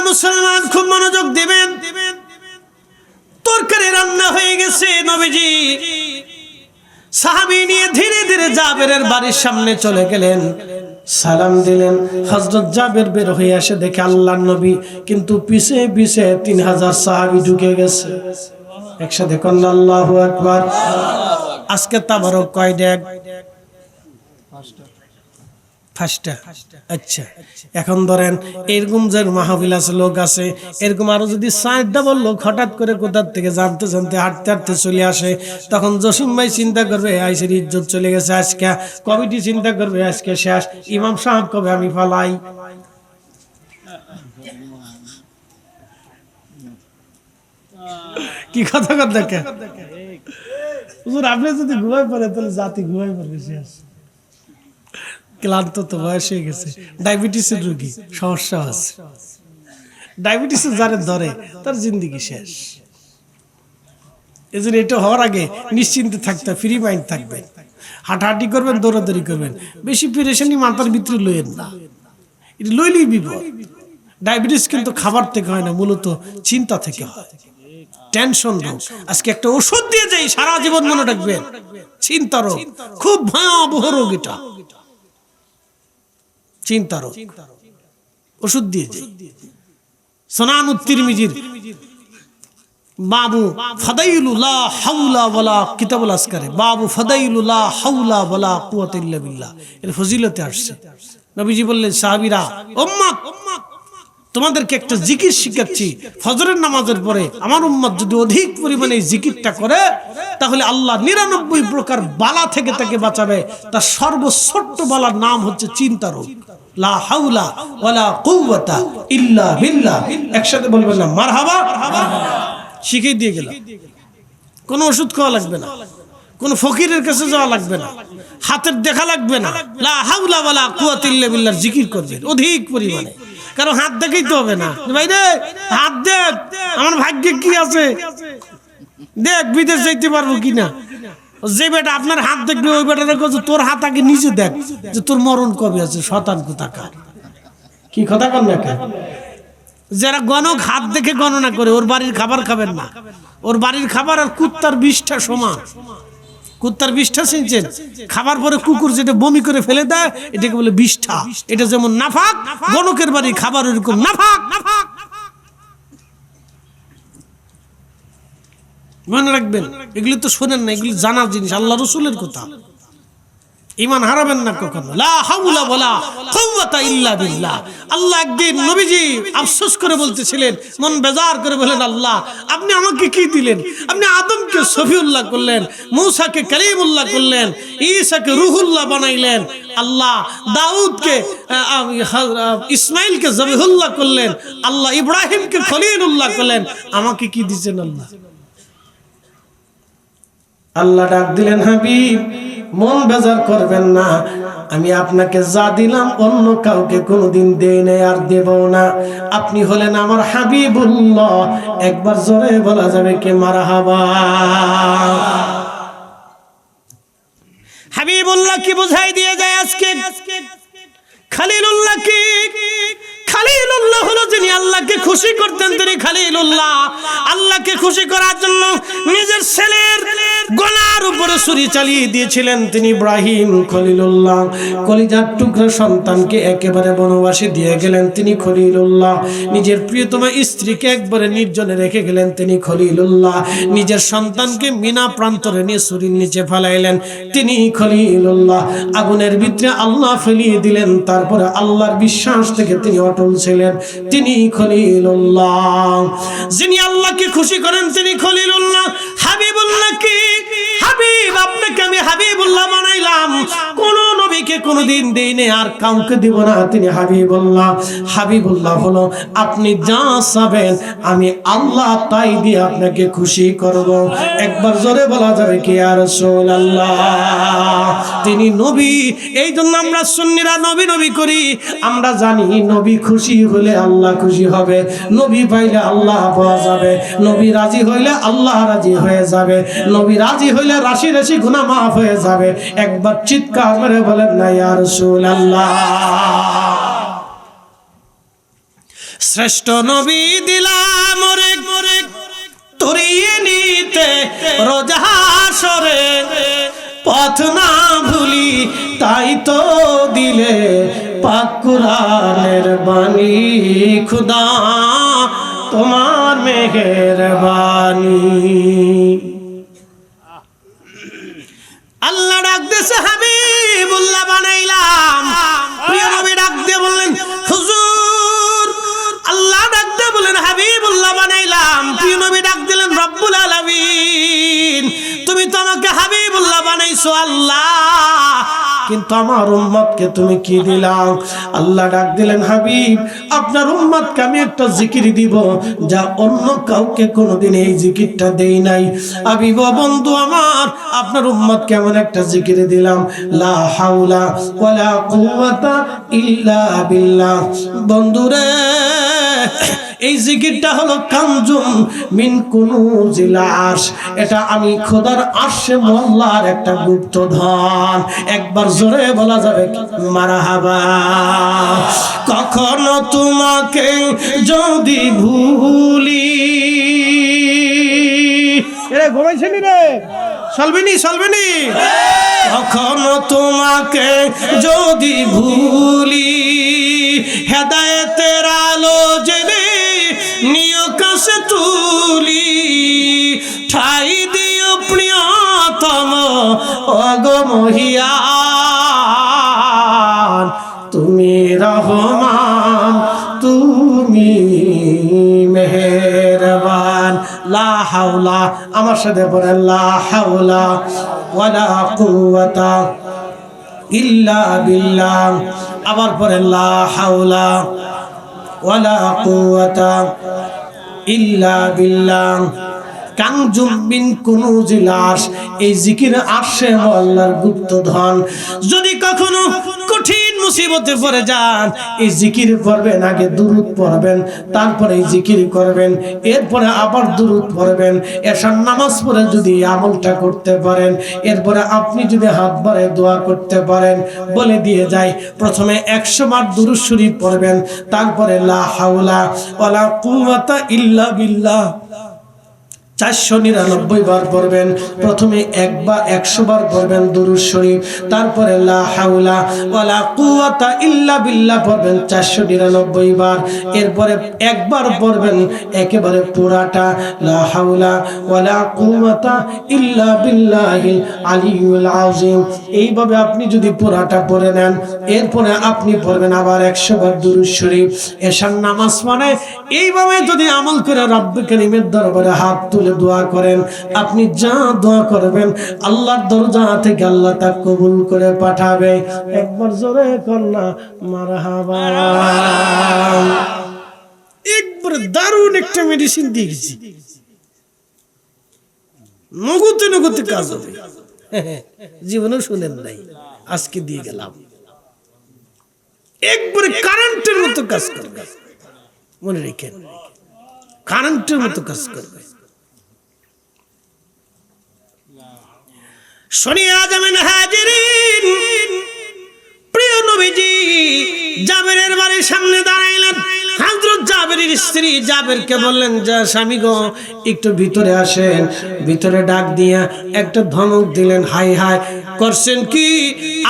মুসলমান খুব মনোযোগ দিবেন। তরকারি রান্না হয়ে গেছে, নবীজি সাহাবী নিয়ে ধীরে ধীরে জাবেরের বাড়ির সামনে চলে গেলেন, সালাম দিলেন। হযরত জাবের বের হয়ে আসে, দেখে আল্লাহর নবী, কিন্তু পিছে পিছে 3000 সাহাবী ঢুকে গেছে। একসাথে কন্না আল্লাহু আকবার। আজকে তাবারক কয় ডেক? 5টা। আচ্ছা, এখন ধরেন এরকম যে মাহফিল আছে, লোক আছে, এরকম আরো যদি 4টা লোক হঠাৎ করে কোথার থেকে জানতে জানতে হাঁটতে হাঁটতে চলে আসে, তখন জসিম ভাই চিন্তা করবে আইসের ইজ্জত চলে গেছে আজকে, কমিটি চিন্তা করবে আজকে শেষ, ইমাম সাহেব কবে আমি পালাই। কি কথা কর দেখে হুজুর, আপনি যদি ঘুমাই পড়ে তাহলে জাতি ঘুমাই পড়বে শেষ। ক্লান্ত তো বয়স হয়ে গেছে, ডায়াবেটিসের রোগী, সমস্যা আছে। ডায়াবেটিসের যারে ধরে তার জিন্দেগি শেষ। এই জন্য এটা হওয়ার আগে নিশ্চিন্তে থাকতে, ফ্রি মাইন্ড থাকবেন, হাঁটাহাঁটি করবেন, দৌড়াদৌড়ি করবেন, বেশি পেরেশানি মাথার ভিতরে লইয়েন না, এটা লইলেই বিপদ। ডায়াবেটিস কিন্তু খাবার থেকে হয় না, মূলত চিন্তা থেকে হয়, টেনশন রোগ। আজকে একটা ওষুধ দিয়ে যাই, সারা জীবন মনে রাখবেন, চিন্তা রোগ, খুব ভয়াবহ রোগ এটা, চিন্তা রোগ, ওষুধ দিয়ে যাই। সুনানুত তিরমিজির বাবু ফাদাইলু লা হাওলা ওয়ালা কিতাবুল আসকারে, বাবু ফাদাইলু লা হাওলা ওয়ালা কুওয়াতা ইল্লা বিল্লাহ, এর ফজিলতে আসছে। নবীজি বললেন, সাহাবীরা, উম্মত, তোমাদেরকে একটা জিকির শিখাচ্ছি, ফজরের নামাজের পরে আমার উম্মত যদি অধিক পরিমাণে জিকিরটা করে তাহলে আল্লাহ 99 প্রকার বালা থেকে তাকে বাঁচাবে। তার সর্বছোট্ট বালার নাম হচ্ছে চিন্তা রোগ। লা হাওলা ওয়ালা কুওয়াতা ইল্লা বিল্লাহ। একসাথে বলবেন না মারহাবা? শিখিয়ে দিয়ে গেলাম। কোনো ওষুধ খাওয়া লাগবে না, কোনো ফকিরের কাছে যাওয়া লাগবে না, হাতের দেখা লাগবে না, লা হাওলা ওয়ালা কুওয়াতা ইল্লা বিল্লাহ জিকির করবেন অধিক পরিমাণে। কারণ হাত দেখেই তো হবে না, ভাই রে হাত দেখ, আমার ভাগ্যে কি আছে দেখ, বিদেশ যাইতে পারবো কিনা। যে বেটা আপনার হাত দেখবে ওই বেটার কাছে তোর হাত আগে নিচে দেখ যে তোর মরণ কবে আছে, শতান কোথাকার। কি কথা কন না কেন? যারা গণক হাত দেখে গণনা করে, ওর বাড়ির খাবার খাবেন না, ওর বাড়ির খাবার আর কুত্তার 20টা সমান। কুত্তার বিষ্ঠা চিনছেন? খাবার পরে কুকুর যেটা বমি করে ফেলে দেয় এটাকে বলে বিষ্ঠা। এটা যেমন নাফাক, গণকের বাড়ি খাবার ওরকম নাফাক। মনে রাখবেন, এগুলি তো শোনেন না, এগুলি জানার জিনিস, আল্লাহ রসুলের কথা। ঈমান হারাবেন না কখনো। লা হাওলা ওয়ালা কুওয়াতা ইল্লা বিল্লাহ। আল্লাহ একদিন নবীজি আফসোস করে বলতেছিলেন, মন বেজার করে বলেন, আল্লাহ আপনি আমাকে কি দিলেন? আপনি আদমকে সফিউল্লাহ করলেন, মূসাকে কালিমুল্লাহ করলেন, ঈসাকে রূহুল্লাহ বানাইলেন, আল্লাহ দাউদকে ইসমাইলকে জবিহুল্লাহ করলেন, আল্লাহ ইব্রাহিমকে খলিলুল্লাহ করলেন, আমাকে কি দিয়েছেন আল্লাহ? আল্লাহ ডাক দিলেন, হাবিব মন বেজার করবেন না, আমি আপনাকে যা দিলাম অন্য কাউকে কোনোদিন দেই নাই আর দেব না। আপনি হলেন আমার হাবিবুল্লাহ। একবার জোরে বলা যাবে কি মারহাবা? হাবিবুল্লাহ কি বুঝাই দিয়ে যায় আজকে? খলিলুল্লাহ কি? খলিলুল্লাহ হলো যিনি আল্লাহকে খুশি করতেন, তিনি খলিলুল্লাহ। আল্লাহকে খুশি করার জন্য নিজের ছেলের গলার উপরে ছুরি চালিয়ে দিয়েছিলেন তিনি ইব্রাহিম খলিলুল্লাহ। কলিজার টুকরা সন্তানকে একেবারে বনবাসে দিয়ে গেলেন তিনি খলিলুল্লাহ। নিজের প্রিয়তমা স্ত্রীকে একবারে নির্জনে রেখে গেলেন তিনি খলিলুল্লাহ। নিজের সন্তানকে মিনা প্রান্তরে নিয়ে ছুরির নিচে ফেলাইলেন তিনি খলিলুল্লাহ। আগুনের ভিতরে আল্লাহ ফেলিয়ে দিলেন, তারপরে আল্লাহর বিশ্বাস থেকে তিনি অটল ছিলেন, তিনি খলিলুল্লাহ। যিনি আল্লাহকে খুশি করেন তিনি খলিলুল্লাহ। হাবিবুল্লাহ কি? হাবিব আপনাকে আমি হাবিবুল্লাহ বানাইলাম, কোন নবীকে কোনদিন দেইনি আর কাউকে দিব না, তিনি হাবিবুল্লাহ। হাবিবুল্লাহ হলো আপনি যা চাবেন আমি আল্লাহ তাই দিয়ে আপনাকে খুশি করব। একবার জোরে বলা যাবে কি ইয়া রাসূলুল্লাহ? তিনি নবী। এই জন্য আমরা সুন্নিরা নবী নবী করি। আমরা জানি নবী খুশি হলে আল্লাহ খুশি হবে, নবী পাইলে আল্লাহ পাওয়া যাবে, নবী রাজি হইলে আল্লাহ রাজি হয়ে যাবে, নবী রাজি হইলে রাশি রাশি গুনাহ মাফ হয়ে যাবে। একবার চিৎকার করে বলেন না ইয়া রাসূলুল্লাহ? শ্রেষ্ঠ নবী দিলাম ওরে তরিয়ে নিতে রোজ হাসরে, পথ না ভুলি তাই তো দিলে পাক কুরআনের বাণী, খুদা তোমার মেহেরবানি। আল্লাহ ডাক দিয়েছে হাবিবুল্লাহ বানাইলাম। প্রিয় নবী ডাক দিয়ে বললেন হুজুর। আল্লাহ ডাক দিয়ে বললেন হাবিবুল্লাহ বানাইলাম। প্রিয় নবী ডাক দিলেন রব্বুল আলামিন, তুমি তো আমাকে হাবিবুল্লাহ বানাইছো আল্লাহ, কিন্তু আমার উম্মতকে তুমি কি দিলাম? আল্লাহ ডাক দিলেন হাবিব আপনার উম্মতকে আমি একটা জিকির দিব যা অন্য কাউকে কোনোদিন এই জিকিরটা দেই নাই। হাবিব বন্ধু আমার, আপনার উম্মতকে এমন একটা জিকির দিলাম, লা হাওলা ওয়ালা কুওয়াতা ইল্লা বিল্লাহ। বন্ধুরে এই জিকিরটা হলো কানজুম মিন কুনুজিল আরশ। এটা আমি খোদার আরশে মোল্লার একটা গুপ্ত ধন। একবার জোরে বলা যাবে মারহাবা? কখনো তোমাকে যদি ভুলি, এরে ঘুমাইছিলি রে, চলবেনি। কখনো তোমাকে যদি ভুলি, হেদায়েতের আলো জেনে নিয় কাছে তুলি, ঠাই দিও প্রিয়তম অগমহিয়ান, তুমি রহমান তুমি মেহেরবান। লা হাওলা, আমার সাথে বলেন লা হাওলা ওয়ালা কুওয়াতা ইল্লা বিল্লাহ। আবার পড়েন লা হাওলা ওয়ালা কুওয়াতা ইল্লা বিল্লাহ। কানজুম মিন কুনুজিল আরশ, এই জিকির আরশে আল্লাহর গুপ্ত ধন। যদি কখনো কঠিন মুসিবতে পড়ে যান, এই জিকির পড়বেন, আগে দুরূদ পড়বেন, তারপরে এই জিকির করবেন, এরপরে আবার দুরূদ পড়বেন। এশার নামাজ পড়ে যদি আমলটা করতে পারেন, এরপরে আপনি যদি হাত বাড়ায় দোয়া করতে পারেন, বলে দিয়ে যায় প্রথমে 100 বার দুরূদ শরীফ পড়বেন, তারপরে লা হাওলা ওয়ালা কুওয়াতা ইল্লা বিল্লাহ 499 বার পড়বেন। প্রথমে 100 বার পড়বেন দুরূদ শরীফ, তারপরে লা হাওলা ওয়ালা কুওয়াতা ইল্লা বিল্লাহ পড়বেন 499 বার। এরপরে একবার পড়বেন একেবারে পুরাটা, লা হাওলা ওয়ালা কুওয়াতা ইল্লা বিল্লাহিল আলিয়্যুল আযীম। এইভাবে আপনি যদি পুরাটা পড়ে নেন, এরপরে আপনি পড়বেন আবার 100 বার দুরূদ শরীফ। এশার নামাজ মানে এইভাবে যদি আমল করে রব্বে কারীমের দরবারে হাত তুলে দোয়া করেন, আপনি যা দোয়া করবেন আল্লাহর দরজা থেকে আল্লাহ তা কবুল করে পাঠাবে। একবার জোরে কন্না মারহাবা। একবার দারুণ একটা মেডিসিন দিয়ে গেছি, নগদে নগদে কাজ হবে। জীবনেও শুনেন নাই, আজকে দিয়ে গেলাম। একবারে কারেন্টের মতো কাজ করবে, মনে রেখেন, কারেন্টের মতো কাজ করবে। শুনিয়া যাবেন হাজিরিন, প্রিয় নবীজি জাবেরের বাড়ির সামনে দাঁড়াইলেন। হযরত জাবেরের স্ত্রী জাবেরকে বললেন, যা স্বামী গো একটু ভিতরে আসেন। ভিতরে ডাক দিয়া একটা ধমক দিলেন, হাই হাই করছেন কি?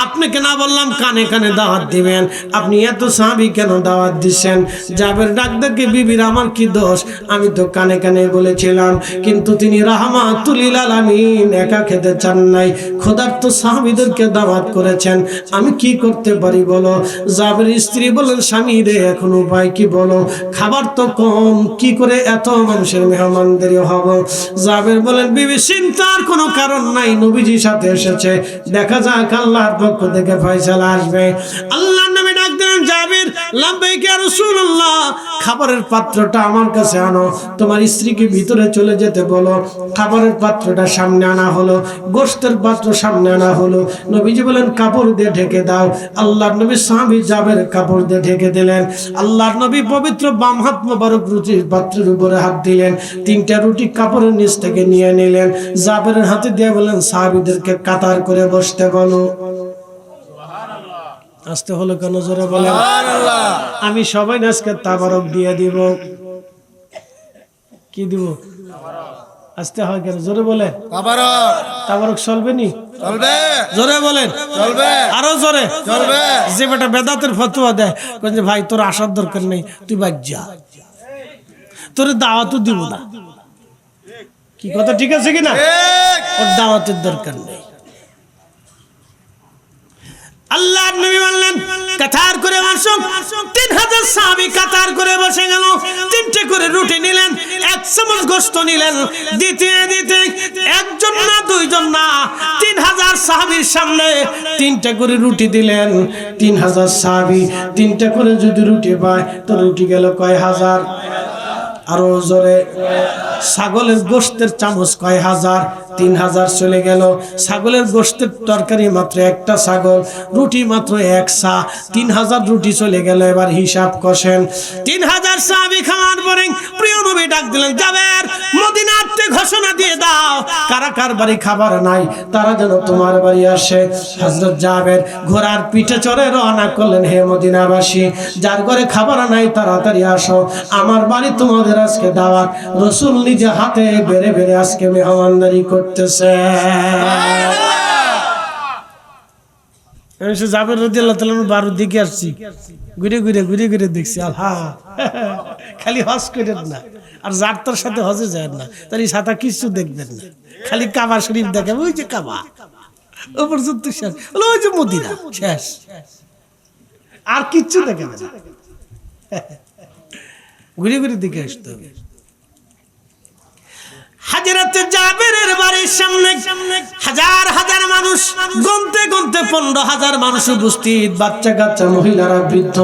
আপনাকে না বললাম কানে কানে দাওয়াত দিবেন, আপনি এত সাহাবী কেন দাওয়াত দিচ্ছেন? জাবের ডাক দেখে, বিবির আমার কি দোষ? আমি তো কানে কানে বলেছিলাম, কিন্তু তিনি রাহমাতুল লিল আলামিন একা খেতে চান নাই, ক্ষুধার্ত সাহাবীদেরকে দাওয়াত করেছেন, আমি কি করতে পারি বলো? জাবের স্ত্রী বলেন, স্বামী রে এখন উপায় কি বলো? খাবার তো কম, কি করে এত মানুষের মেহমানদারি হব? জাবের বলেন, বিবি চিন্তার কোনো কারণ নাই, নবীজির সাথে এসেছে, দেখা যাক আল্লাহর পক্ষ থেকে ফয়সালা আসবে। আল্লাহর নামে ডাক দেন, জাবের লাব্বাইক ইয়া রাসূলুল্লাহ, খাবারের পাত্রটা আমার কাছে আনো, তোমার স্ত্রীকে ভিতরে চলে যেতে বলো। খাবারের পাত্রটা সামনে আনা হলো, গোশতের পাত্র সামনে আনা হলো। নবীজি বলেন, কাপড় দিয়ে ঢেকে দাও। আল্লাহর নবী সাহাবী জাবের কাপড় দিয়ে ঢেকে দিলেন। আল্লাহর নবী পবিত্র বাম হাত মোবারক রুটির পাত্রের উপরে হাত দিলেন, 3টা রুটি কাপড়ের নিচ থেকে নিয়ে নিলেন, জাবেরের হাতে দিয়ে বলেন, সাহাবীদেরকে কাতার করে বসতে বলো। আসতে হলো কেন? জোরে বলেন। আমি সবাই আজকে তাবারক দিয়ে দিব। কি দিব? আসতে হয় কেন? জোরে বলেন। তাবারক চলবে নি? চলবে। জোরে বলেন। চলবে। আরো জোরে। চলবে। যে বেটা বেদাতের ফতোয়া দেয়, কয় যে ভাই তোর আসার দরকার নেই, তুই বাদ যা, তোর দাওয়াতও দিব না। কি কথা ঠিক আছে কিনা? ওর দাওয়াতের দরকার নেই। আল্লাহর নবী বললেন, কাতার করে বসো। 3000 সাহাবী কাতার করে বসে গেল। 3টে করে রুটি নিলেন, 1 চামচ গোশত নিলেন। দিতে দিতে একজন না দুইজন না, 3000 সাহাবীর সামনে 3টে করে রুটি দিলেন। 3000 সাহাবী 3টে করে যদি রুটি পায় তো রুটি গেল কয় হাজার? আরো জোরে। ছাগলের গোশতের চামচ কয় হাজার? 3000 চলে গেল। ছাগলের গোশতের তরকারি মাত্র একটা ছাগল, রুটি মাত্র 1 সা, 3000 রুটি চলে গেল। এবার হিসাব কষেন। 3000 সাহাবী খাওয়ার পরে প্রিয় নবী ডাক দিলেন, জাবের মদিনাতে ঘোষণা দিয়ে দাও, কারা কার বাড়ি খাবার নাই তারা যেন তোমার বাড়ি আসে। হযরত জাবের ঘোড়ার পিঠে চড়ে রওনা করলেন, হে মদিনাবাসী, যার ঘরে খাবার নাই তাড়াতাড়ি আসো, আমার বাড়ি তোমাদের আজকে দাওয়াত। রাসূল নিজে হাতে বেড়ে বেড়ে আজকে মেহমানদারি করতেছে। জাবের রাদিয়াল্লাহু তাআলা বারুর দিকে আসছি, ঘুরে ঘুরে ঘুরে ঘুরে দেখছি, আল্লাহ খালি হজ করেন না, আর যার তোর সাথে হজে যায় না, তার এই সাথে কিছু দেখবেন না, খালি কাবা শরীফ দেখে, ওই যে কাবা ও পর্যন্ত শেষ, ওই যে মদিনা শেষ, আর কিচ্ছু দেখে না। ঘুরে ঘুরে দেখে আসতে হবে। হযরত জাবেরের বাড়ির সামনে হাজার হাজার মানুষ, গুনতে গুনতে 15000 মানুষ উপস্থিত, বাচ্চা কাচ্চা, মহিলারা, বৃদ্ধ,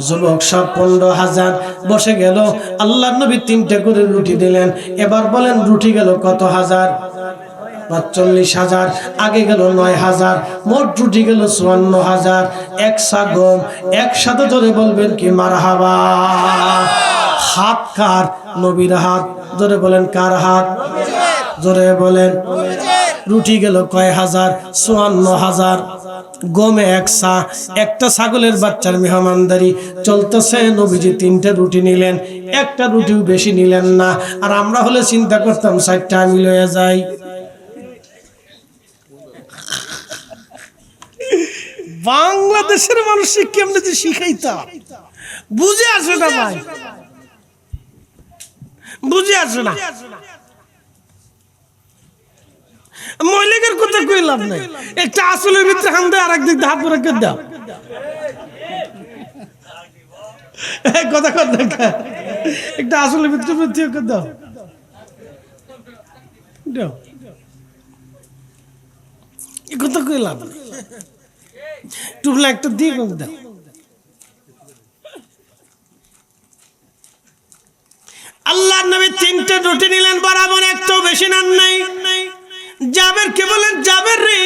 যুবক, সব 15000 বসে গেল। আল্লাহর নবী 3টে করে রুটি দিলেন। এবার বলেন রুটি গেল কত হাজার? ৪৫,০০০। আগে গেল ৯,০০০, মোট রুটি গেল ৫৪,০০০। 1 সা গম, একসাথে ধরে বলবেন কি মারহাবা। হাত কার? নবীর হাত। জোরে বলেন কার হাত? জোরে বলেন। রুটি গেল কয় হাজার, 54,000। গমে এক সা, একটা ছাগলের বাচ্চার মেহমানদারি চলতেছে। নবীজি 3টে রুটি নিলেন, একটা রুটিও বেশি নিলেন না। আর আমরা হলে চিন্তা করতাম 4টা আমি লয়ে যাই। বাংলাদেশের মানুষকে কেমনে যে শিখাইতাম বুঝে আসে না ভাই, বুঝে আসে না। মহিলাদের কথা কই লাভ নাই, একটা আসলের ভিতরে হাম দেয় আর একদিক হাত ধরে কে দাও কথা কথা একটা আসলের ভিতরে কে দাও দাও, এই কথা কই লাভ নাই। টুকলা একটা দিয়ে দাও। আল্লাহর নবী 3টে রুটি নিলেন, বরাবর একটাও বেশি নেন নাই। জাবের কে বলেন, জাবের রে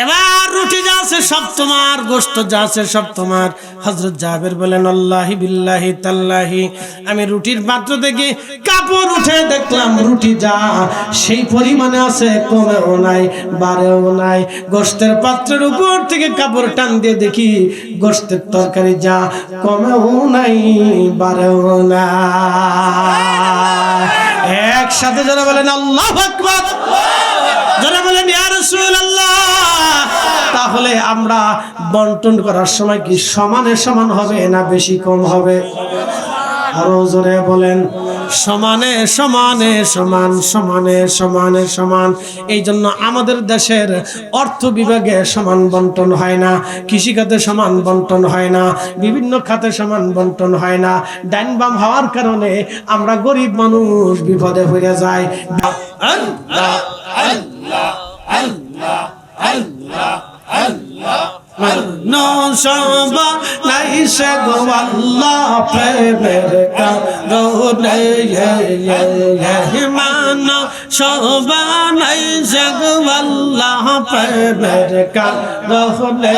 এবার রুটি যা আছে সব তোমার, গোশত যা আছে সব তোমার। হযরত জাবের বলেন, আল্লাহি বিল্লাহি তাল্লাহি, আমি রুটির পাত্র থেকে কাপড় উঠে দেখলাম রুটি যা সেই পরিমাণে আছে, কমেও নাই বাড়েও নাই। গোশতের পাত্রের উপর থেকে কাপড় টান দিয়ে দেখি গোশতের তরকারি যা, কমেও নাই বাড়েও না। একসাথে যারা বলেন আল্লাহু আকবার, যারা বলেন ইয়া রাসূলুল্লাহ। তাহলে আমরা বন্টন করার সময় কি সমানে সমান হবে না বেশি কম হবে? আরো জোরে বলেন, সমানে সমানে সমান, সমানে সমানে সমান। এই জন্য আমাদের দেশের অর্থ বিভাগে সমান বন্টন হয় না, কৃষিখাতে সমান বন্টন হয় না, বিভিন্ন খাতে সমান বন্টন হয় না। ডাইন বাম হওয়ার কারণে আমরা গরিব মানুষ বিপদে পড়ে যাই। আল্লাহ আল্লাহ আল্লাহ আল্লাহ আল্লাহ নশবা নাই সে গো আল্লাহ প্রেমের কারণে মান শোভা নাই সে গো আল্লাহ প্রেমের কারণে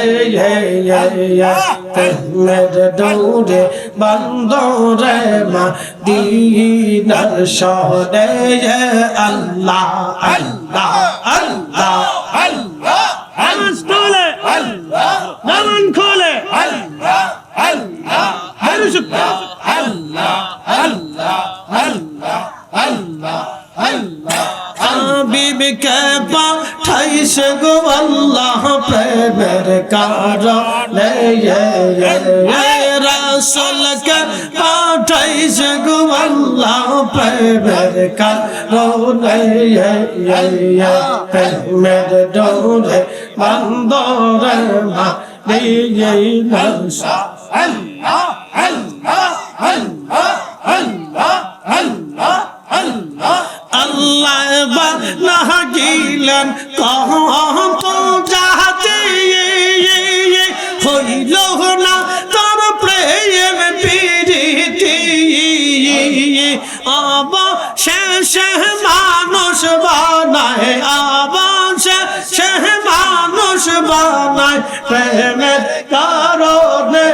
প্রেমের দৌড়ে বন্দরে মদিনার শহরে আল্লাহ আল্লাহ আল্লাহ আল্লাহ আল্লাহ আল্লাহ নামান খোলে আল্লাহ আল্লাহ আল্লাহ আল্লাহ আল্লাহ আল্লাহ আল্লাহ আল্লাহ হাবিব কে পাঠাইছে গো আল্লাহ প্রেমের কারণে রাসূল কে পাঠাইছে গো আল্লাহ প্রেমের কারণে প্রেমের ডোরে বন্দরে মদিনার আল্লাহ আল্লাহ আল্লাহ আল্লাহ আল্লাহ আল্লাহ আল্লাহ বানা গিলেন কত জাতি হইল না তোর প্রেম প্রীতি অবশেষে মানুষ বানায়, অবশেষে মানুষ বানায় প্রেমের কারণে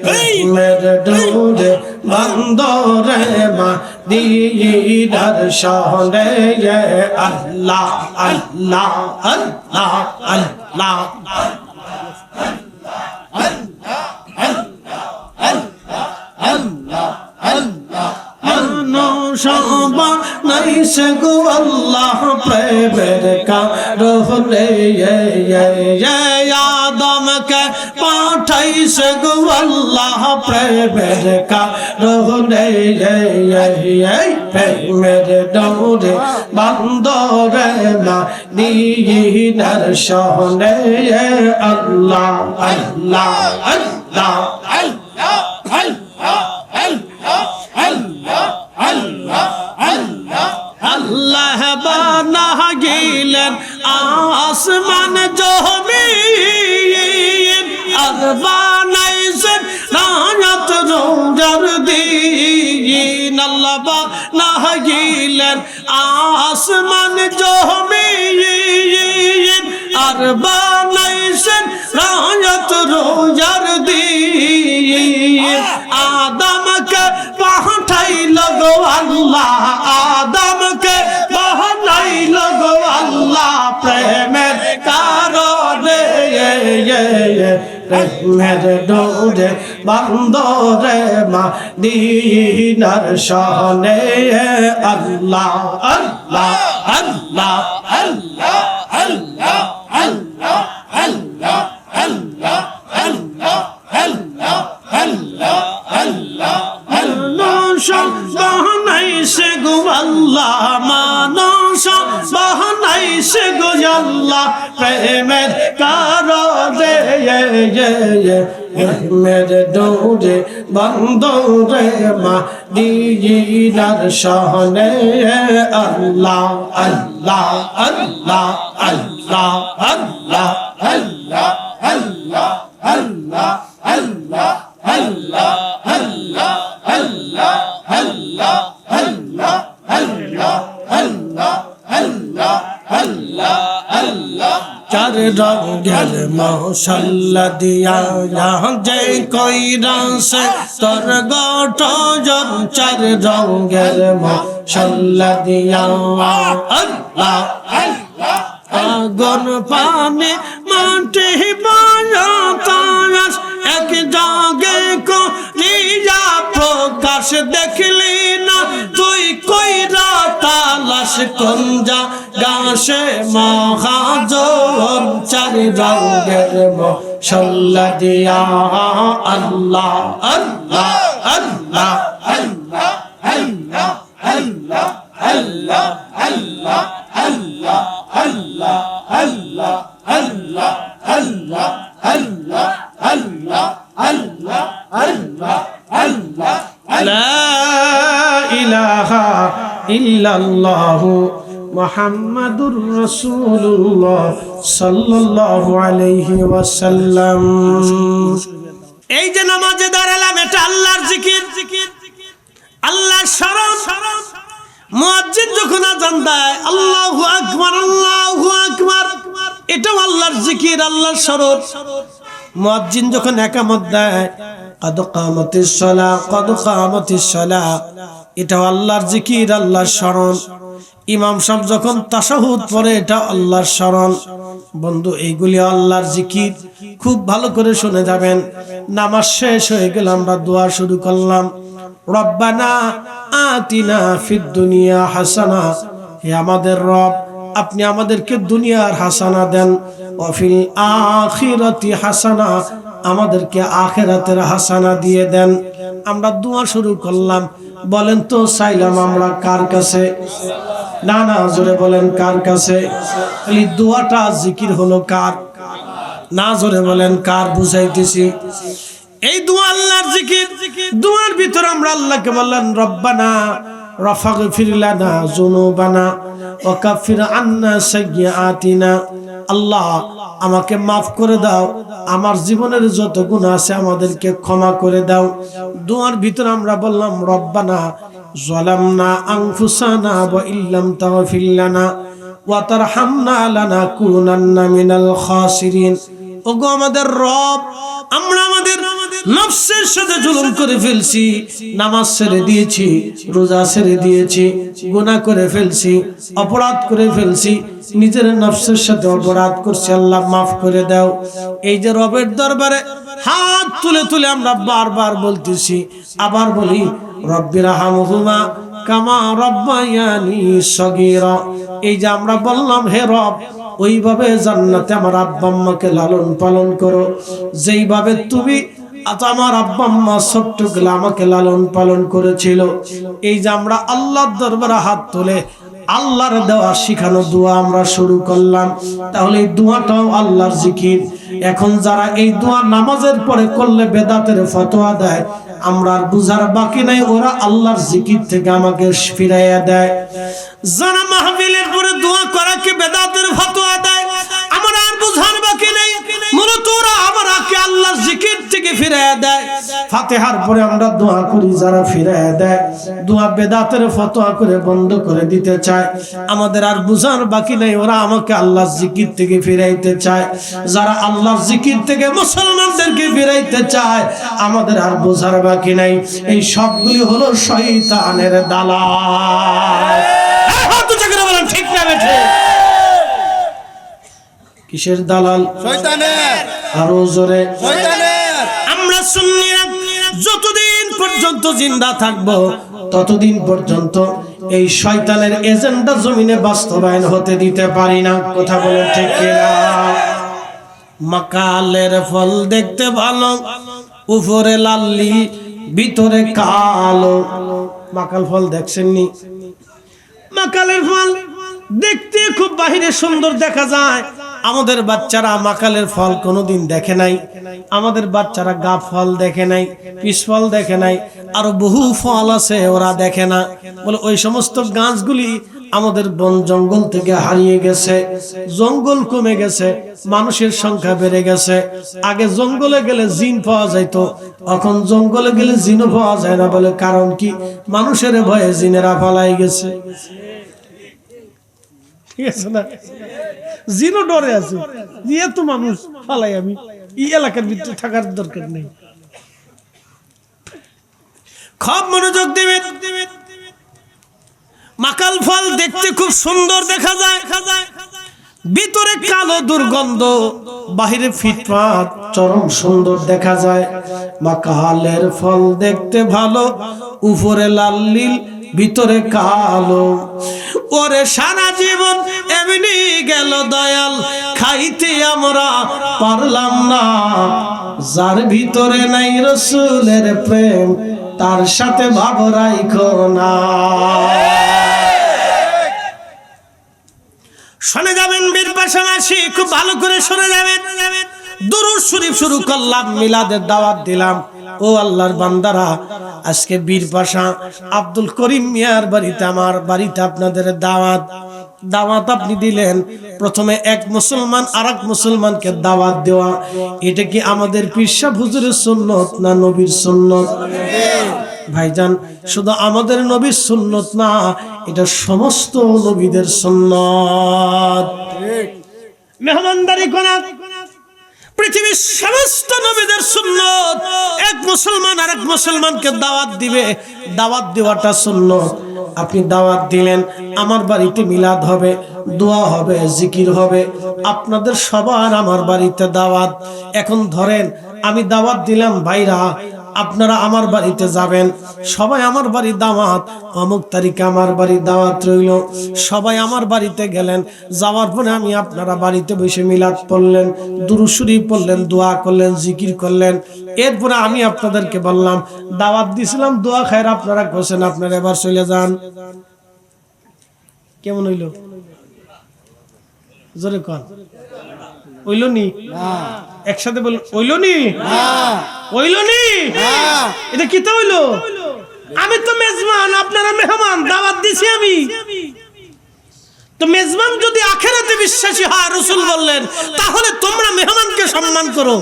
প্রেমের ডোরে বন্দরে মদিনার শহরে আল্লাহ আল্লাহ আল্লাহ আল্লাহ শোভা নাই সে গো আল্লাহ প্রেমের কারণে আদমকে পাঠাইছে গো আল্লাহ প্রেমের কারণে প্রেমের ডোরে বন্দরে মদিনার শহরে আল্লাহ আল্লাহ আল্লাহ আল্লাহ আল্লাহ আল্লাহ আল্লাহ আল্লাহ আল্লাহ বানা গিলেন আসমান জমিন, আর বানাইছেন রাত রোজার দিন। আল্লাহ বানা গিলেন আসমান জমিন, আর বানাইছেন রাত রোজার দিন। আদমকে পাঠাইল গো আল্লাহ, আদমকে প্রেমের ডোরে বান্দরে মদিনার শহরে আল্লাহ আল্লাহ আল্লাহ আল্লাহ আল্লাহ আল্লাহ আল্লাহ আল্লাহ আল্লাহ আল্লাহ আল্লাহ আল্লাহ মানুষ বানাইছে গো আল্লাহ মানুষ বানাইছে গো আল্লাহ প্রেমের কারণে প্রেমের ডোরে বান্দরে মদিনার শহরে আল্লাহ আল্লাহ আল্লাহ আল্লাহ আল্লাহ আল্লাহ আল্লাহ আল্লাহ আল্লাহ আল্লাহ আল্লাহ আল্লাহ আল্লাহ আল্লাহ আল্লাহ আল্লাহ আল্লাহ আল্লাহ আল্লাহ চার রঙের মশাল্লা দিয়া যে কইরাছে তোর গঠন চার রঙের মশাল্লা দিয়া আল্লাহ আল্লাহ আগুন পানি মাটি বাতাস এক জাগে করিয়া প্রকাশ দেখলি না তুই কইরা তালাশ কঞ্জা গাছে মহাজন চার রঙের মশাল্লা দিয়া আল্লাহ আল্লাহ আল্লাহ আল্লাহ আল্লাহ আল্লাহ আল্লাহ আল্লাহ আল্লাহ আল্লাহ আল্লাহ আল্লাহ আল্লাহ আল্লাহ আল্লাহ আল্লাহ আল্লাহ আল্লাহ লা ইলাহা ইল্লাল্লাহু মুহাম্মাদুর রাসূলুল্লাহ সাল্লাল্লাহু আলাইহি ওয়াসাল্লাম। এই যে নামাজে দাঁড়ালাম এটা আল্লাহর জিকির, আল্লাহর শরণ। মুয়াজ্জিন যখন আযান দেয় আল্লাহু আকবার আল্লাহু আকবার, এটাও আল্লাহর জিকির, আল্লাহর শরণ। মুয়াজ্জিন যখন ইকামত দেয় কদ কামাতিস সালাহ কদ কামাতিস সালাহ, এটাও আল্লাহর জিকির, আল্লাহর শরণ। ইমাম সাহেব যখন তাশাহুদ পড়ে এটা আল্লাহর শরণ। বন্ধু এইগুলি আল্লাহর জিকির, খুব ভালো করে শুনে যাবেন। নামাজ শেষ হয়ে গেল, আমরা দোয়া শুরু করলাম। রব্বানা আতিনা ফিদ দুনিয়া হাসানা, হে আমাদের রব আপনি আমাদেরকে দুনিয়ার হাসানা দেন, ওয়া ফিল আখিরাতি হাসানা, আমাদেরকে আখিরাতের হাসানা দিয়ে দেন। আমরা দোয়া শুরু করলাম। বলেন তো চাইলাম আমরা কার কাছে? না না, জোরে বলেন কার কাছে? এই দোয়াটা জিকির হলো কার? না, জোরে বলেন কার? বুঝাইতেছি। এই দোয়া আল্লাহর জিকির। দোয়ার ভিতর আমরা আল্লাহকে বললাম রব্বানা রাফাগফির লানা যুনুবানা ওয়া কাফির আন্না সাইয়্যাতিনা, আল্লাহ আমাকে মাফ করে দাও, আমার জীবনের যত গুনাহ আছে আমাদেরকে ক্ষমা করে দাও। দোয়ার ভিতর আমরা বললাম রব্বানা যালামনা আনফুসানা ওয়া ইল্লাম তাগফির লানা ওয়া তারহামনা লানাকুনান্না মিনাল খাসিরিন। ওগো আমাদের রব, আমরা আমাদের নফসের সাথে জুলুম করে ফেলছি, নামাজ ছেড়ে দিয়েছি, রোজা ছেড়ে দিয়েছি, গুনাহ করে ফেলছি, অপরাধ করে ফেলছি, নিজের নফসের সাথে অপরাধ করছি, আল্লাহ মাফ করে দাও। এই যে রবের দরবারে হাত তুলে তুলে আমরা বারবার বলতেছি, আবার বলি রব্বিরহামহুমা কামা রব্বায়ানি সগীরা। এই যে আমরা বললাম হে রব, ওইভাবে জান্নাতে আমার আব্বা আম্মাকে লালন পালন করো, যেইভাবে তুমি আমার আব্বা আম্মা ছোট্টগুলো আমাকে লালন পালন করেছিল। এই যে আমরা আল্লাহর দরবারে হাত তুলে আল্লাহর দেওয়া শিখানো দোয়া আমরা শুরু করলাম, তাহলে এই দোয়াটাও আল্লাহর জিকির। এখন যারা এই দোয়া নামাজের পরে করলে বেদাতের ফতোয়া দেয়, আমরা আর বুঝার বাকি নাই, ওরা আল্লাহর জিকির থেকে আমাকে ফিরাইয়া দেয়। যারা মাহফিলের পরে দোয়া করাকে বেদাতের ফতোয়া দেয়, আমরা আর বুঝার বাকি নেই, মূলত ওরা আমাকে আল্লাহর জিকির থেকে ফিরাইয়া দেয়। ফাতিহার পরে আমরা দোয়া করি, যারা ফিরাইয়া দেয় দোয়া বেদাতের ফতোয়া করে বন্ধ করে দিতে চায়, আমাদের আর বুঝার বাকি নেই, ওরা আমাকে আল্লাহর জিকির থেকে ফিরাইতে চায়। যারা আল্লাহর জিকির থেকে মুসলমানদেরকে ফিরাইতে চায়, আমাদের আর বুঝার বাকি নাই। এই সবগুলি হলো শয়তানের দালাল। ঠিক না বেঠে? কিসের দালাল? শয়তানের। আরো জোরে। শয়তানের আমরা সুন্নিরা যতদিন পর্যন্ত জিন্দা থাকব ততদিন পর্যন্ত এই শয়তানের এজেন্ডা জমিনে বাস্তবায়ন হতে দিতে পারি না। কথা বলেন ঠিক কিনা? মাকালের ফল দেখতে ভালো, উপরে লাল্লি ভিতরে কালো। মাকাল ফল দেখছেননি? মাকালের ফল দেখতে খুব বাহিরে সুন্দর দেখা যায়, আমাদের বাচ্চারা মাকালের ফল কোনোদিন দেখে নাই, আমাদের বাচ্চারা গাব ফল দেখে নাই, পিস ফল দেখে নাই, আরো বহু ফল আছে ওরা দেখে না। বলে ওই সমস্ত গাছগুলি আমাদের বন জঙ্গল থেকে হারিয়ে গেছে, জঙ্গল কমে গেছে, মানুষের সংখ্যা বেড়ে গেছে। আগে জঙ্গলে গেলে জিন পাওয়া যাইতো, এখন জঙ্গলে গেলে জিনও পাওয়া যায় না। বলে কারণ কি? মানুষের ভয়ে জিনেরা পালাই গেছে। ঠিক আছে না? জিনও ডরে আছে, যেহেতু মানুষ পালাই, আমি এই এলাকার ভিতরে থাকার দরকার নেই। খুব মনোযোগ দিবেন। মাকাল ফল দেখতে খুব সুন্দর দেখা যায়, ভিতরে কালো দুর্গন্ধ, বাহিরে ফিটফাট চরম সুন্দর দেখা যায়। মাকালের ফল দেখতে ভালো, উপরে লাল নীল ভিতরে কালো। ওরে সারা জীবন এমনি গেল দয়াল, খাইতে আমরা পারলাম না। যার ভিতরে নাই রসুলের প্রেম, তার সাথে ভাব রাইখো না। শুনে যাবেন বীর পাশাপাশি, খুব ভালো করে শুনে যাবেন। দুরূদ শরীফ শুরু করলাম, মিলাদের দাওয়াত দিলাম। ও আল্লাহর বান্দারা, আজকে বীর পাশা আব্দুল করিম মিয়ার বাড়িতে, আমার বাড়িতে আপনাদের দাওয়াত আপনি দিলেন। প্রথমে এক মুসলমান আরেক মুসলমানকে দাওয়াত দেওয়া, এটা কি আমাদের পীর সাহেব হুজুরের সুন্নত না নবীর সুন্নত? ভাইজান, শুধু আমাদের নবীর সুন্নত না, এটা সমস্ত নবীদের সুন্নত। মেহমানদারি করা পৃথিবীর সমস্ত নবীদের সুন্নত। এক মুসলমান আরেক মুসলমানকে দাওয়াত দিবে, দাওয়াত দেওয়াটা সুন্নত। আপনি দাওয়াত দিলেন, আমার বাড়িতে মিলাদ হবে, দোয়া হবে, জিকির হবে, আপনাদের সবার আমার বাড়িতে দাওয়াত। এখন ধরেন আমি দাওয়াত দিলাম, ভাইরা আপনারা আমার বাড়িতে যাবেন, সবাই আমার বাড়ি দাওয়াত, অমুক তারিখে আমার বাড়ি দাওয়াত রইল। সবাই আমার বাড়িতে গেলেন, যাওয়ার পরে আমি আপনারা বাড়িতে বসে মিলাদ পড়লেন, দুরূদ শরীফ পড়লেন, দোয়া করলেন, জিকির করলেন। এরপরে আমি আপনাদেরকে বললাম, দাওয়াত দিছিলাম, দোয়া খায়ের আপনারা করছেন, আপনারা এবার চলে যান। কেমন হইল? জোরে কর। হইল নি? একসাথে বল, হইল নি? হইল নি? এটা কি তো হইল? আমি তো মেজবান, আপনারা মেহমান, দাওয়াত দিছি আমি। তো মেজবান যদি আখিরাতে বিশ্বাসী হয়, রাসূল বললেন, তাহলে তোমরা মেহমানকে সম্মান করো।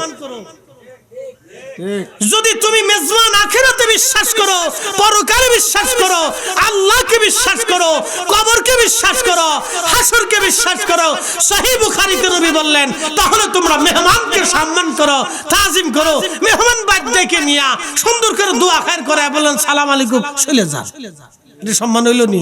যদি তুমি মেজবান আখিরাতে বিশ্বাস করো, পরকালে বিশ্বাস করো, আল্লাহকে বিশ্বাস করো, কবরকে বিশ্বাস করো, হাসরকে বিশ্বাস করো, সহিহ বুখারীতে নবী বললেন, তাহলে তোমরা মেহমানকে সম্মান করো, তাজিম করো। মেহমান বাদ ডেকে নিয়া সুন্দর করে দোয়া খায়ের করে বলেন সালাম আলাইকুম, চলে যান। এটা সম্মান হইল নি?